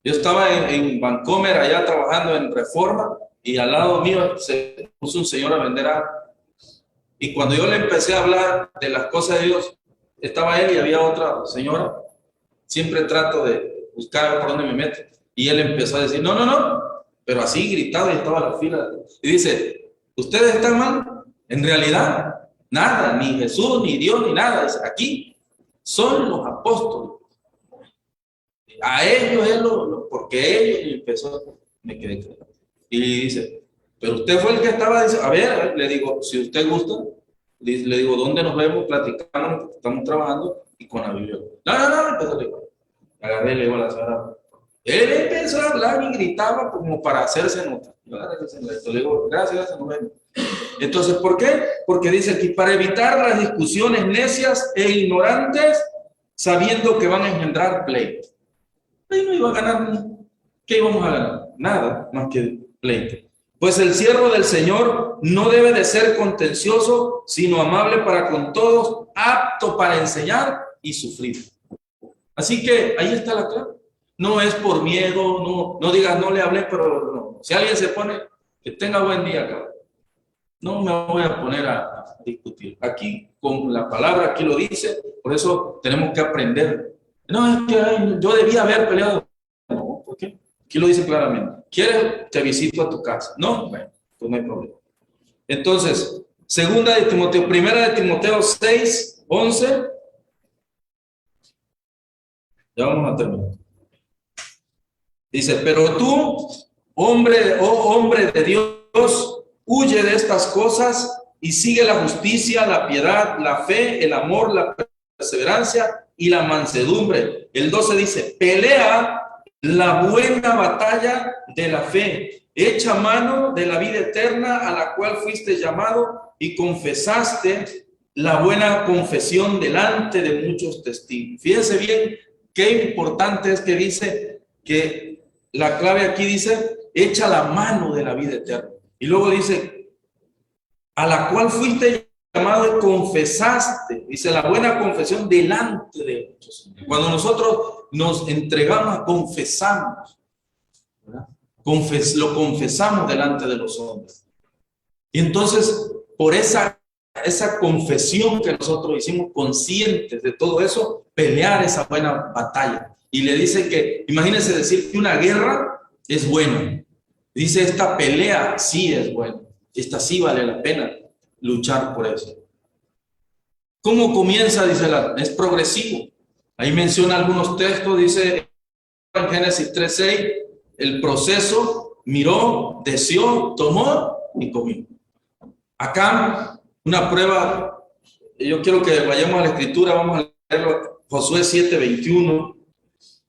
Yo estaba en Vancomer, allá trabajando en Reforma, y al lado mío se puso un señor a vender agua. Y cuando yo le empecé a hablar de las cosas de Dios, estaba él y había otra señora. Siempre trato de buscar por dónde me meto. Y él empezó a decir, no, pero así gritado y estaba la fila. Y dice, ¿ustedes están mal? En realidad, nada, ni Jesús, ni Dios, ni nada. Dice, aquí son los apóstoles. A ellos, porque ellos, y empezó, me quedé claro. Y dice, pero usted fue el que estaba diciendo, a ver, le digo, si usted gusta, le digo, ¿dónde nos vemos? Platicamos, porque estamos trabajando, y con la Biblia. No, empezó a decir, agarré, le digo a la señora, él empezó a hablar y gritaba como para hacerse notar. Le digo, gracias, nos vemos. Entonces, ¿por qué? Porque dice aquí, para evitar las discusiones necias e ignorantes, sabiendo que van a engendrar pleito. Ahí no iba a ganar, ¿qué íbamos a ganar? Nada más que pleito. Pues el siervo del Señor no debe de ser contencioso, sino amable para con todos, apto para enseñar y sufrir. Así que ahí está la clave. No es por miedo, no digas, no le hablé, pero no. Si alguien se pone, que tenga buen día, cabrón. No me voy a poner a discutir. Aquí, con la palabra, aquí lo dice, por eso tenemos que aprender. No, es que yo debía haber peleado. No, ¿por qué? Aquí lo dice claramente. ¿Quieres? Te visito a tu casa. No, bueno, pues no hay problema. Entonces, Segunda de Timoteo, primera de Timoteo 6, 11. Ya vamos a terminar. Dice, pero tú, hombre, oh hombre de Dios, huye de estas cosas y sigue la justicia, la piedad, la fe, el amor, la perseverancia y la mansedumbre. El 12 dice, pelea la buena batalla de la fe, echa mano de la vida eterna a la cual fuiste llamado y confesaste la buena confesión delante de muchos testigos. Fíjense bien qué importante es que dice que la clave aquí dice, echa la mano de la vida eterna. Y luego dice, a la cual fuiste llamado y confesaste. Dice, la buena confesión delante de muchos. Cuando nosotros nos entregamos, confesamos, ¿verdad? Lo confesamos delante de los hombres. Y entonces, por esa confesión que nosotros hicimos, conscientes de todo eso, pelear esa buena batalla. Y le dice que, imagínense decir que una guerra es buena. Dice, esta pelea sí es buena. Esta sí vale la pena luchar por eso. ¿Cómo comienza? Dice, es progresivo. Ahí menciona algunos textos, dice en Génesis 3:6, el proceso, miró, deseó, tomó y comió. Acá, una prueba, yo quiero que vayamos a la escritura, vamos a leerlo, Josué 7:21,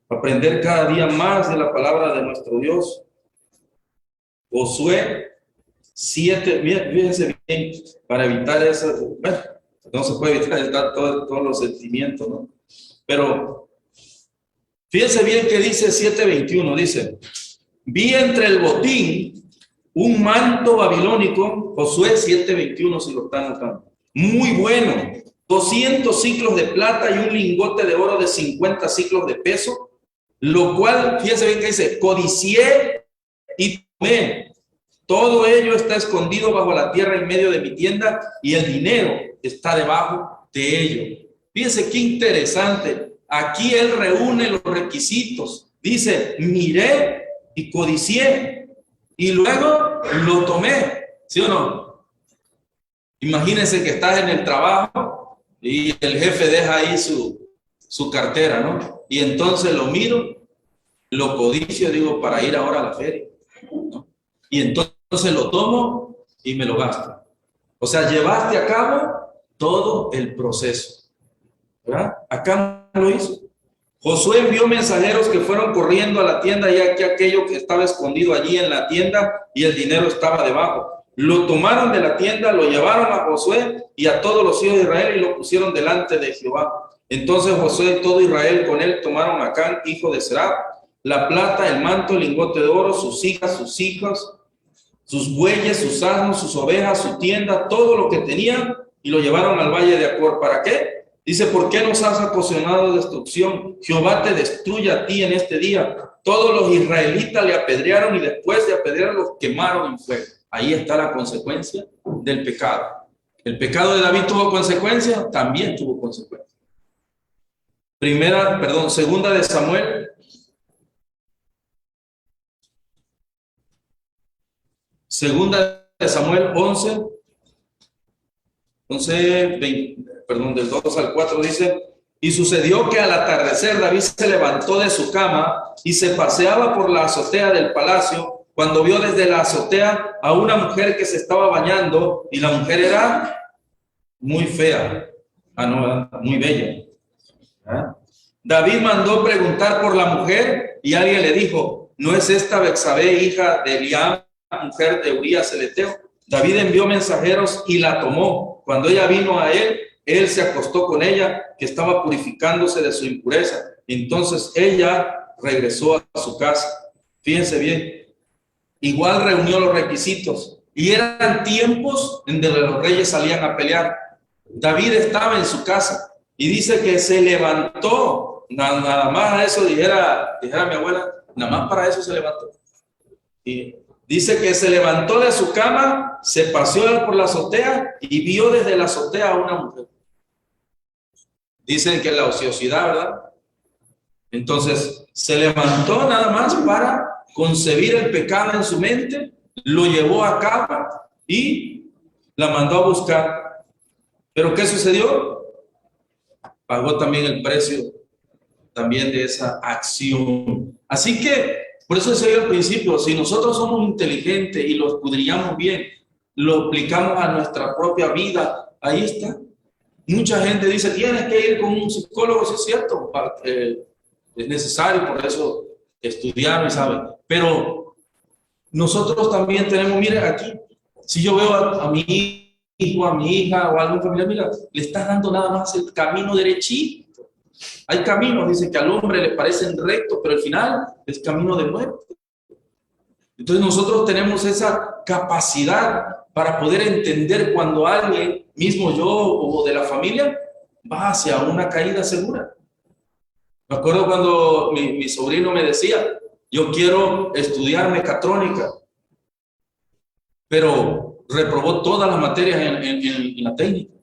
aprender cada día más de la palabra de nuestro Dios. Josué 7, fíjense bien, para evitar eso, bueno, no se puede evitar todos los sentimientos, ¿no? Pero fíjense bien que dice 7:21, dice, vi entre el botín un manto babilónico, Josué 7:21, si lo están notando, muy bueno, 200 ciclos de plata y un lingote de oro de 50 ciclos de peso, lo cual, fíjense bien que dice, codicié y tomé. Todo ello está escondido bajo la tierra en medio de mi tienda y el dinero está debajo de ello. Fíjense qué interesante. Aquí él reúne los requisitos. Dice, miré y codicié y luego lo tomé. ¿Sí o no? Imagínense que estás en el trabajo y el jefe deja ahí su cartera, ¿no? Y entonces lo miro, lo codicio, digo, para ir ahora a la feria, ¿no? Y entonces lo tomo y me lo gasto. O sea, llevaste a cabo todo el proceso, ¿verdad? Acá lo hizo. Josué envió mensajeros que fueron corriendo a la tienda, ya que aquello que estaba escondido allí en la tienda y el dinero estaba debajo. Lo tomaron de la tienda, lo llevaron a Josué y a todos los hijos de Israel y lo pusieron delante de Jehová. Entonces Josué y todo Israel con él tomaron a Acán, hijo de Serap, la plata, el manto, el lingote de oro, sus hijas, sus hijos, sus bueyes, sus asnos, sus ovejas, su tienda, todo lo que tenían, y lo llevaron al valle de Acor. ¿Para qué? Dice, ¿por qué nos has ocasionado destrucción? Jehová te destruye a ti en este día. Todos los israelitas le apedrearon y después de apedrear los quemaron en fuego. Ahí está la consecuencia del pecado. ¿El pecado de David tuvo consecuencia? También tuvo consecuencia. Segunda de Samuel. Segunda de Samuel 11, del 2 al 4 dice, y sucedió que al atardecer David se levantó de su cama y se paseaba por la azotea del palacio cuando vio desde la azotea a una mujer que se estaba bañando y la mujer era muy fea, muy bella. ¿Ah? David mandó preguntar por la mujer y alguien le dijo, ¿no es esta Betsabé, hija de Eliam, mujer de Urías el Eteo? David envió mensajeros y la tomó. Cuando ella vino a él, él se acostó con ella, que estaba purificándose de su impureza. Entonces ella regresó a su casa. Fíjense bien, igual reunió los requisitos y eran tiempos en donde los reyes salían a pelear. David estaba en su casa y dice que se levantó, nada más a eso dijera mi abuela, nada más para eso se levantó. Y dice que se levantó de su cama, se paseó por la azotea y vio desde la azotea a una mujer. Dicen que la ociosidad, ¿verdad? Entonces se levantó nada más para concebir el pecado en su mente, lo llevó a cabo y la mandó a buscar. ¿Pero qué sucedió? Pagó también el precio también de esa acción. Así que, por eso decía yo al principio, si nosotros somos inteligentes y lo escudriñamos bien, lo aplicamos a nuestra propia vida, ahí está. Mucha gente dice, tienes que ir con un psicólogo, sí es cierto, es necesario, por eso estudiar, ¿sabe? Pero nosotros también tenemos, mire aquí, si yo veo a mi hijo, a mi hija o a algún familiar, mira, le estás dando nada más el camino derechito. Hay caminos, dicen que al hombre le parecen rectos, pero al final es camino de muerte. Entonces nosotros tenemos esa capacidad para poder entender cuando alguien, mismo yo o de la familia, va hacia una caída segura. Me acuerdo cuando mi sobrino me decía, yo quiero estudiar mecatrónica, pero reprobó todas las materias en la técnica.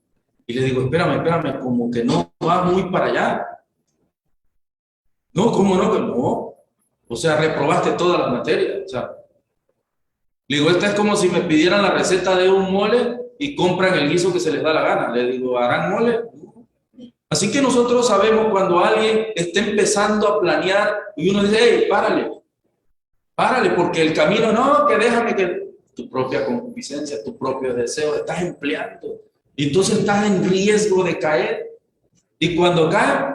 Y le digo, espérame, como que no va muy para allá. No, ¿cómo no? Que no. O sea, reprobaste todas las materias. O sea, le digo, esta es como si me pidieran la receta de un mole y compran el guiso que se les da la gana. Le digo, ¿harán mole? Así que nosotros sabemos cuando alguien está empezando a planear y uno dice, hey, párale, porque el camino, no, que déjame que tu propia concupiscencia, tu propio deseo, estás empleando. Y entonces estás en riesgo de caer. Y cuando cae,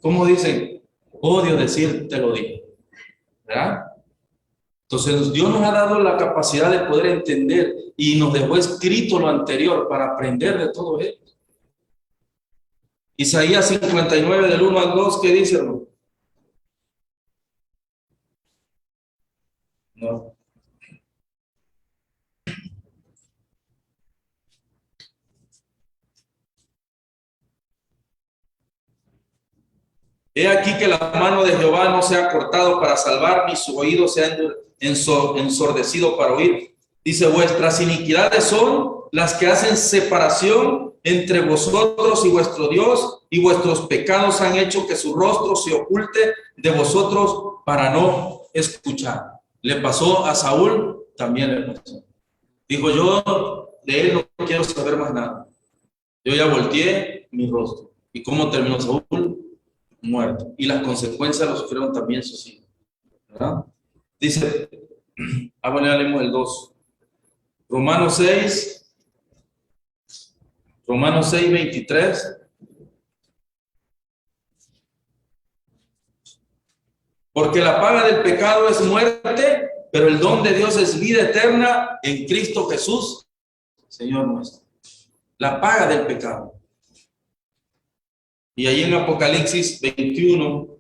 como dicen, odio decir, te lo digo. ¿Verdad? Entonces Dios nos ha dado la capacidad de poder entender y nos dejó escrito lo anterior para aprender de todo ello. Isaías 59 del 1 al 2, ¿qué dice, hermano? No. He aquí que la mano de Jehová no se ha cortado para salvar, ni su oído se ha ensordecido para oír. Dice, vuestras iniquidades son las que hacen separación entre vosotros y vuestro Dios, y vuestros pecados han hecho que su rostro se oculte de vosotros para no escuchar. Le pasó a Saúl, también le pasó. Dijo, yo de él no quiero saber más nada. Yo ya volteé mi rostro. ¿Y cómo terminó Saúl? Muerto. Y las consecuencias lo sufrieron también sus hijos. ¿Verdad? Dice, bueno, ya leemos el 2. Romanos 6, 23. Porque la paga del pecado es muerte, pero el don de Dios es vida eterna en Cristo Jesús, Señor nuestro. La paga del pecado. Y ahí en Apocalipsis 21,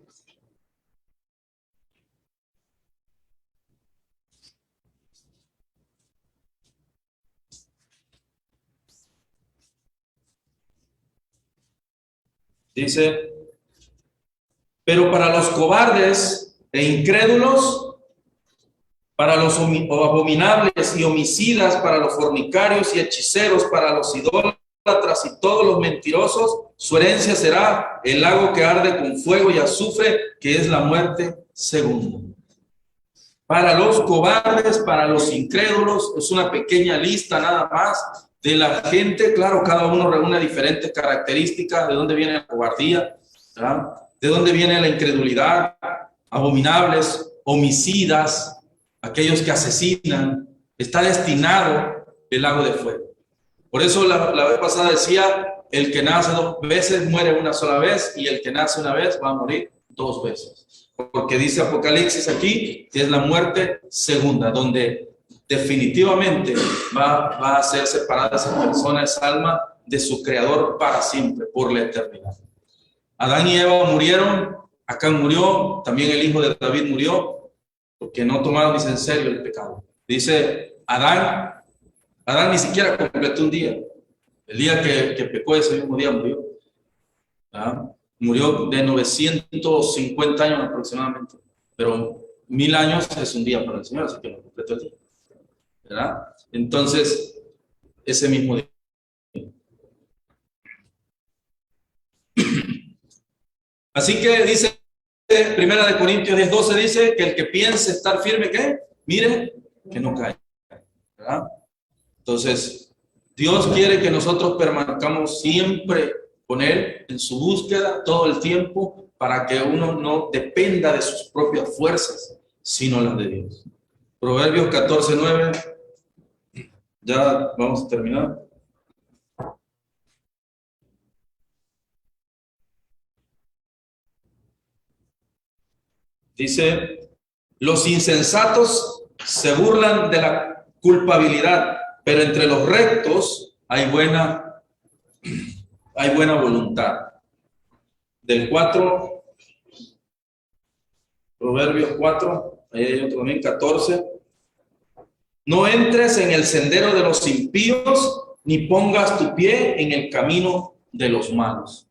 dice, pero para los cobardes e incrédulos, para los abominables y homicidas, para los fornicarios y hechiceros, para los idólatras y todos los mentirosos, su herencia será el lago que arde con fuego y azufre, que es la muerte segunda. Para los cobardes, para los incrédulos, es una pequeña lista nada más de la gente. Claro, cada uno reúne diferentes características. ¿De dónde viene la cobardía? ¿Verdad? ¿De dónde viene la incredulidad? Abominables, homicidas, aquellos que asesinan. Está destinado el lago de fuego. Por eso la vez pasada decía, el que nace 2 veces muere una sola vez, y el que nace una vez va a morir 2 veces. Porque dice Apocalipsis aquí que es la muerte segunda, donde definitivamente va a ser separada esa persona, esa alma, de su creador para siempre, por la eternidad. Adán y Eva murieron, Acán murió, también el hijo de David murió, porque no tomaron en serio el pecado. Dice Adán ni siquiera completó un día. El día que pecó, ese mismo día murió. ¿Ah? Murió de 950 años aproximadamente. Pero 1000 años es un día para el Señor, así que no completó el día. ¿Verdad? Entonces, ese mismo día. Así que dice, Primera de Corintios 10:12 dice que el que piense estar firme, ¿qué? Mire, que no cae. ¿Verdad? Entonces, Dios quiere que nosotros permanezcamos siempre con Él en su búsqueda todo el tiempo, para que uno no dependa de sus propias fuerzas, sino las de Dios. Proverbios 14:9. Ya vamos a terminar. Dice: los insensatos se burlan de la culpabilidad, pero entre los rectos hay buena voluntad. Del 4, Proverbios 4, ahí hay otro también, 14. No entres en el sendero de los impíos, ni pongas tu pie en el camino de los malos.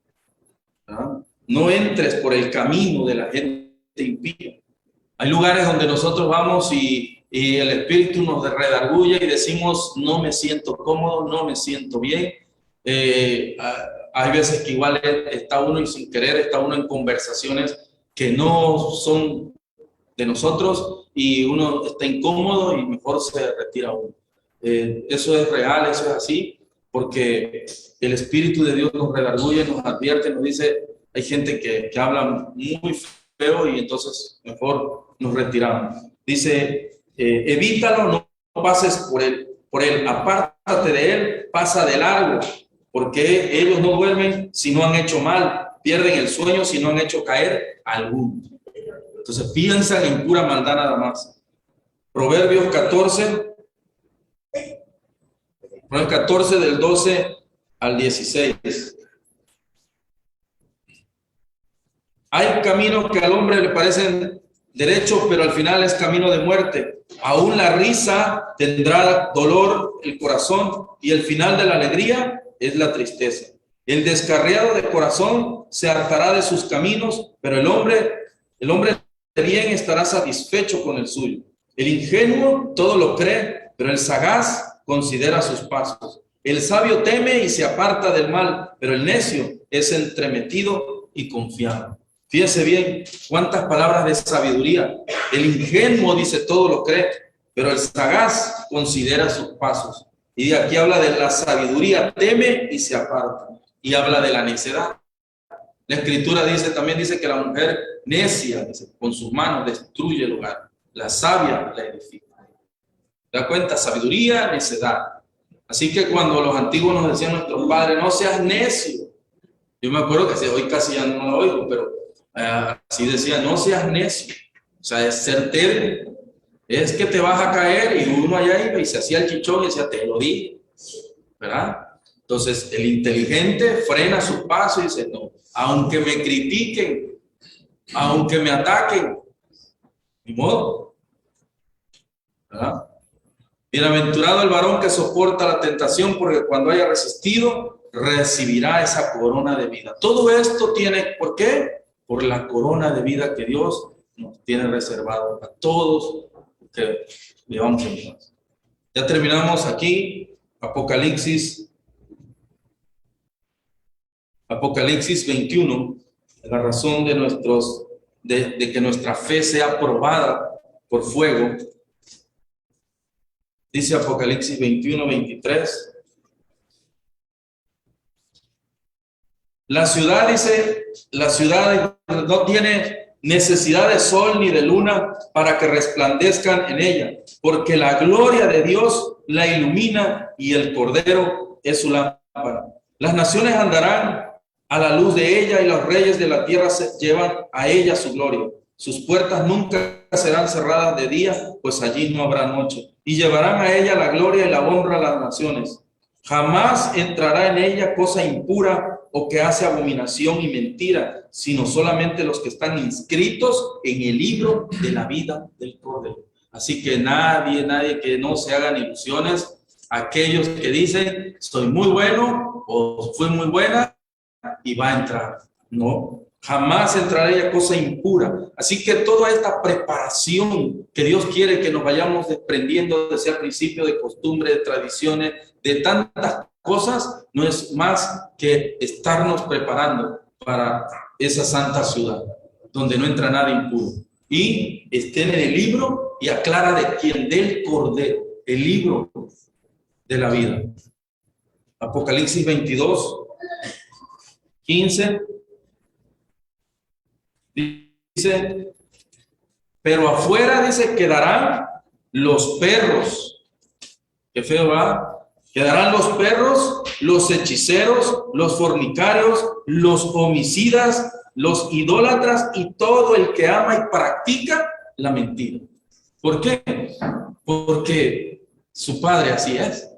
¿Ah? No entres por el camino de la gente impía. Hay lugares donde nosotros vamos y el espíritu nos redarguye y decimos: no me siento cómodo, no me siento bien. Hay veces que igual está uno, y sin querer está uno en conversaciones que no son de nosotros, y uno está incómodo y mejor se retira uno. Eso es real, eso es así, porque el Espíritu de Dios nos redarguye, nos advierte, nos dice: hay gente que habla muy feo, y entonces mejor nos retiramos. Dice: evítalo, no pases por él, apártate de él, pasa de largo, porque ellos no duermen si no han hecho mal, pierden el sueño si no han hecho caer alguno. Entonces piensan en pura maldad nada más. Proverbios 14 del 12 al 16. Hay caminos que al hombre le parecen derechos, pero al final es camino de muerte. Aún la risa tendrá dolor el corazón, y el final de la alegría es la tristeza. El descarriado de corazón se hartará de sus caminos, pero el hombre de bien estará satisfecho con el suyo. El ingenuo todo lo cree, pero el sagaz considera sus pasos. El sabio teme y se aparta del mal, pero el necio es entremetido y confiado. Fíjese bien cuántas palabras de sabiduría. El ingenuo dice todo lo cree, pero el sagaz considera sus pasos. Y aquí habla de la sabiduría, teme y se aparta. Y habla de la necedad. La escritura también dice que la mujer necia, dice, con sus manos destruye el hogar. La sabia la edifica. ¿Da cuenta? Sabiduría, necedad. Así que cuando los antiguos nos decían nuestros padres: no seas necio. Yo me acuerdo que hoy casi ya no lo oigo, pero así decía: no seas necio. O sea, es ser terco. Es que te vas a caer, y uno allá iba y se hacía el chichón y decía: te lo dije, ¿verdad? Entonces el inteligente frena su paso y dice: no, aunque me critiquen, aunque me ataquen, ni modo, ¿verdad? Bienaventurado el varón que soporta la tentación, porque cuando haya resistido, recibirá esa corona de vida. Todo esto tiene, ¿por qué? Por la corona de vida que Dios nos tiene reservado a todos que llevamos en paz. Ya terminamos aquí. Apocalipsis 21, la razón de que nuestra fe sea probada por fuego. Dice Apocalipsis 21:23. La ciudad no tiene necesidad de sol ni de luna para que resplandezcan en ella, porque la gloria de Dios la ilumina, y el Cordero es su lámpara. Las naciones andarán a la luz de ella, y los reyes de la tierra se llevan a ella su gloria. Sus puertas nunca serán cerradas de día, pues allí no habrá noche. Y llevarán a ella la gloria y la honra a las naciones. Jamás entrará en ella cosa impura o que hace abominación y mentira, sino solamente los que están inscritos en el libro de la vida del Cordero. Así que nadie que no se hagan ilusiones. Aquellos que dicen: soy muy bueno o fui muy buena y va a entrar. No, jamás entrará ella cosa impura. Así que toda esta preparación que Dios quiere que nos vayamos desprendiendo de ese principio, de costumbre, de tradiciones, de tantas cosas, no es más que estarnos preparando para esa santa ciudad, donde no entra nada impuro. Y estén en el libro, y aclara de quién: del Cordero, el libro de la vida. Apocalipsis 22, 15. Dice, pero afuera, dice, quedarán los perros. Qué feo, ¿va? Quedarán los perros, los hechiceros, los fornicarios, los homicidas, los idólatras y todo el que ama y practica la mentira. ¿Por qué? Porque su padre así es.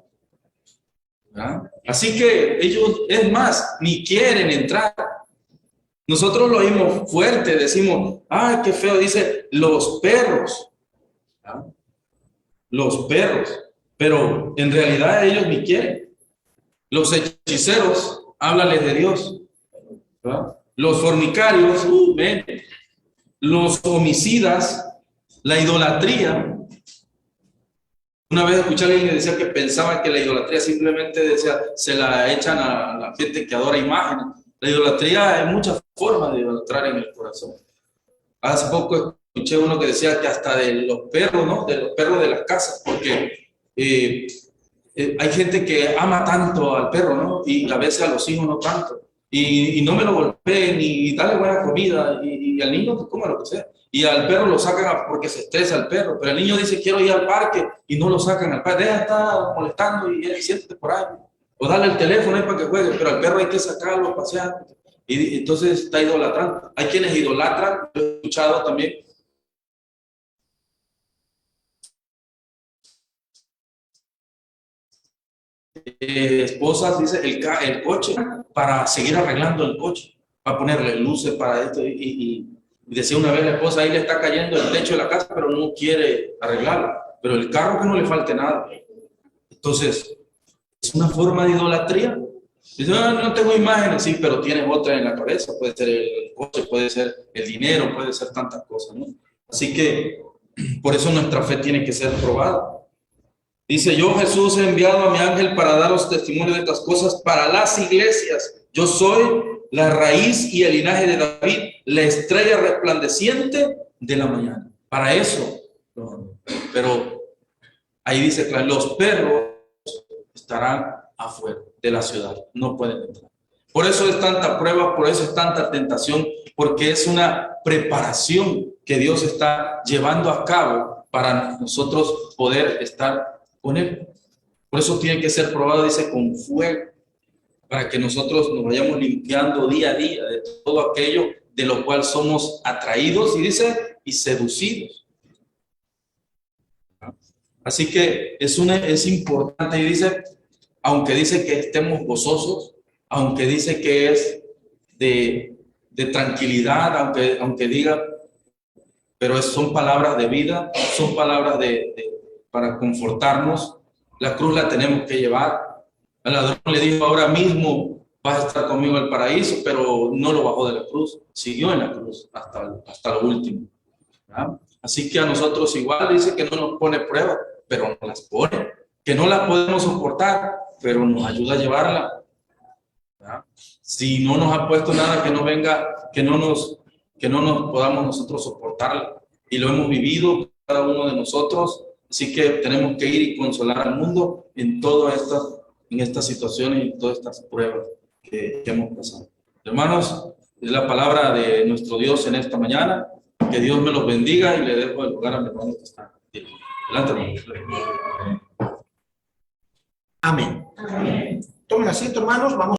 ¿Verdad? Así que ellos, es más, ni quieren entrar. Nosotros lo oímos fuerte, decimos, ¡ay, qué feo! Dice, los perros. ¿Verdad? Los perros. Pero en realidad ellos ni quieren. Los hechiceros, háblales de Dios. ¿Verdad? Los fornicarios, ven. Los homicidas, la idolatría. Una vez escuché a alguien que decía que pensaba que la idolatría simplemente decía, se la echan a la gente que adora imágenes. La idolatría hay muchas formas de idolatrar en el corazón. Hace poco escuché uno que decía que hasta de los perros, ¿no? De los perros de las casas, porque hay gente que ama tanto al perro, ¿no? Y a veces a los hijos no tanto. Y no me lo golpeen, y dale buena comida, y al niño que coma lo que sea. Y al perro lo sacan porque se estresa el perro, pero el niño dice quiero ir al parque y no lo sacan al parque, deja de estar molestando y siéntate por ahí. O dale el teléfono ahí para que juegue, pero al perro hay que sacarlo a pasear. Y entonces está idolatrando. Hay quienes idolatran, lo he escuchado también. Esposas, dice, el coche para seguir arreglando el coche, para ponerle luces para esto. Y decía una vez la esposa, ahí le está cayendo el techo de la casa, pero no quiere arreglarlo. Pero el carro que no le falte nada. Entonces, es una forma de idolatría. Dice, no tengo imágenes, sí, pero tienes otra en la cabeza. Puede ser el coche, puede ser el dinero, puede ser tantas cosas, ¿no? Así que, por eso nuestra fe tiene que ser probada. Dice, yo Jesús he enviado a mi ángel para daros testimonio de estas cosas para las iglesias. Yo soy la raíz y el linaje de David, la estrella resplandeciente de la mañana. Para eso. Pero ahí dice, claro, los perros estarán afuera de la ciudad, no pueden entrar. Por eso es tanta prueba, por eso es tanta tentación, porque es una preparación que Dios está llevando a cabo para nosotros poder estar con Él. Por eso tiene que ser probado, dice, con fuego, para que nosotros nos vayamos limpiando día a día de todo aquello de lo cual somos atraídos, y dice, y seducidos. Así que es importante, y dice, aunque dice que estemos gozosos, aunque dice que es de tranquilidad, aunque diga, pero son palabras de vida, son palabras para confortarnos. La cruz la tenemos que llevar. Al ladrón le dijo, ahora mismo vas a estar conmigo en el paraíso, pero no lo bajó de la cruz, siguió en la cruz hasta lo último. ¿Verdad? Así que a nosotros igual dice que no nos pone pruebas, pero nos las pone, que no las podemos soportar, pero nos ayuda a llevarla. ¿Verdad? Si no nos ha puesto nada que no venga, que no nos podamos nosotros soportarla. Y lo hemos vivido cada uno de nosotros, así que tenemos que ir y consolar al mundo en estas situaciones y en todas estas pruebas que hemos pasado. Hermanos, es la palabra de nuestro Dios en esta mañana. Que Dios me los bendiga, y le dejo el lugar a mi hermano que está. Adelante, hermano. Amén. Amén. Tomen asiento, hermanos. Vamos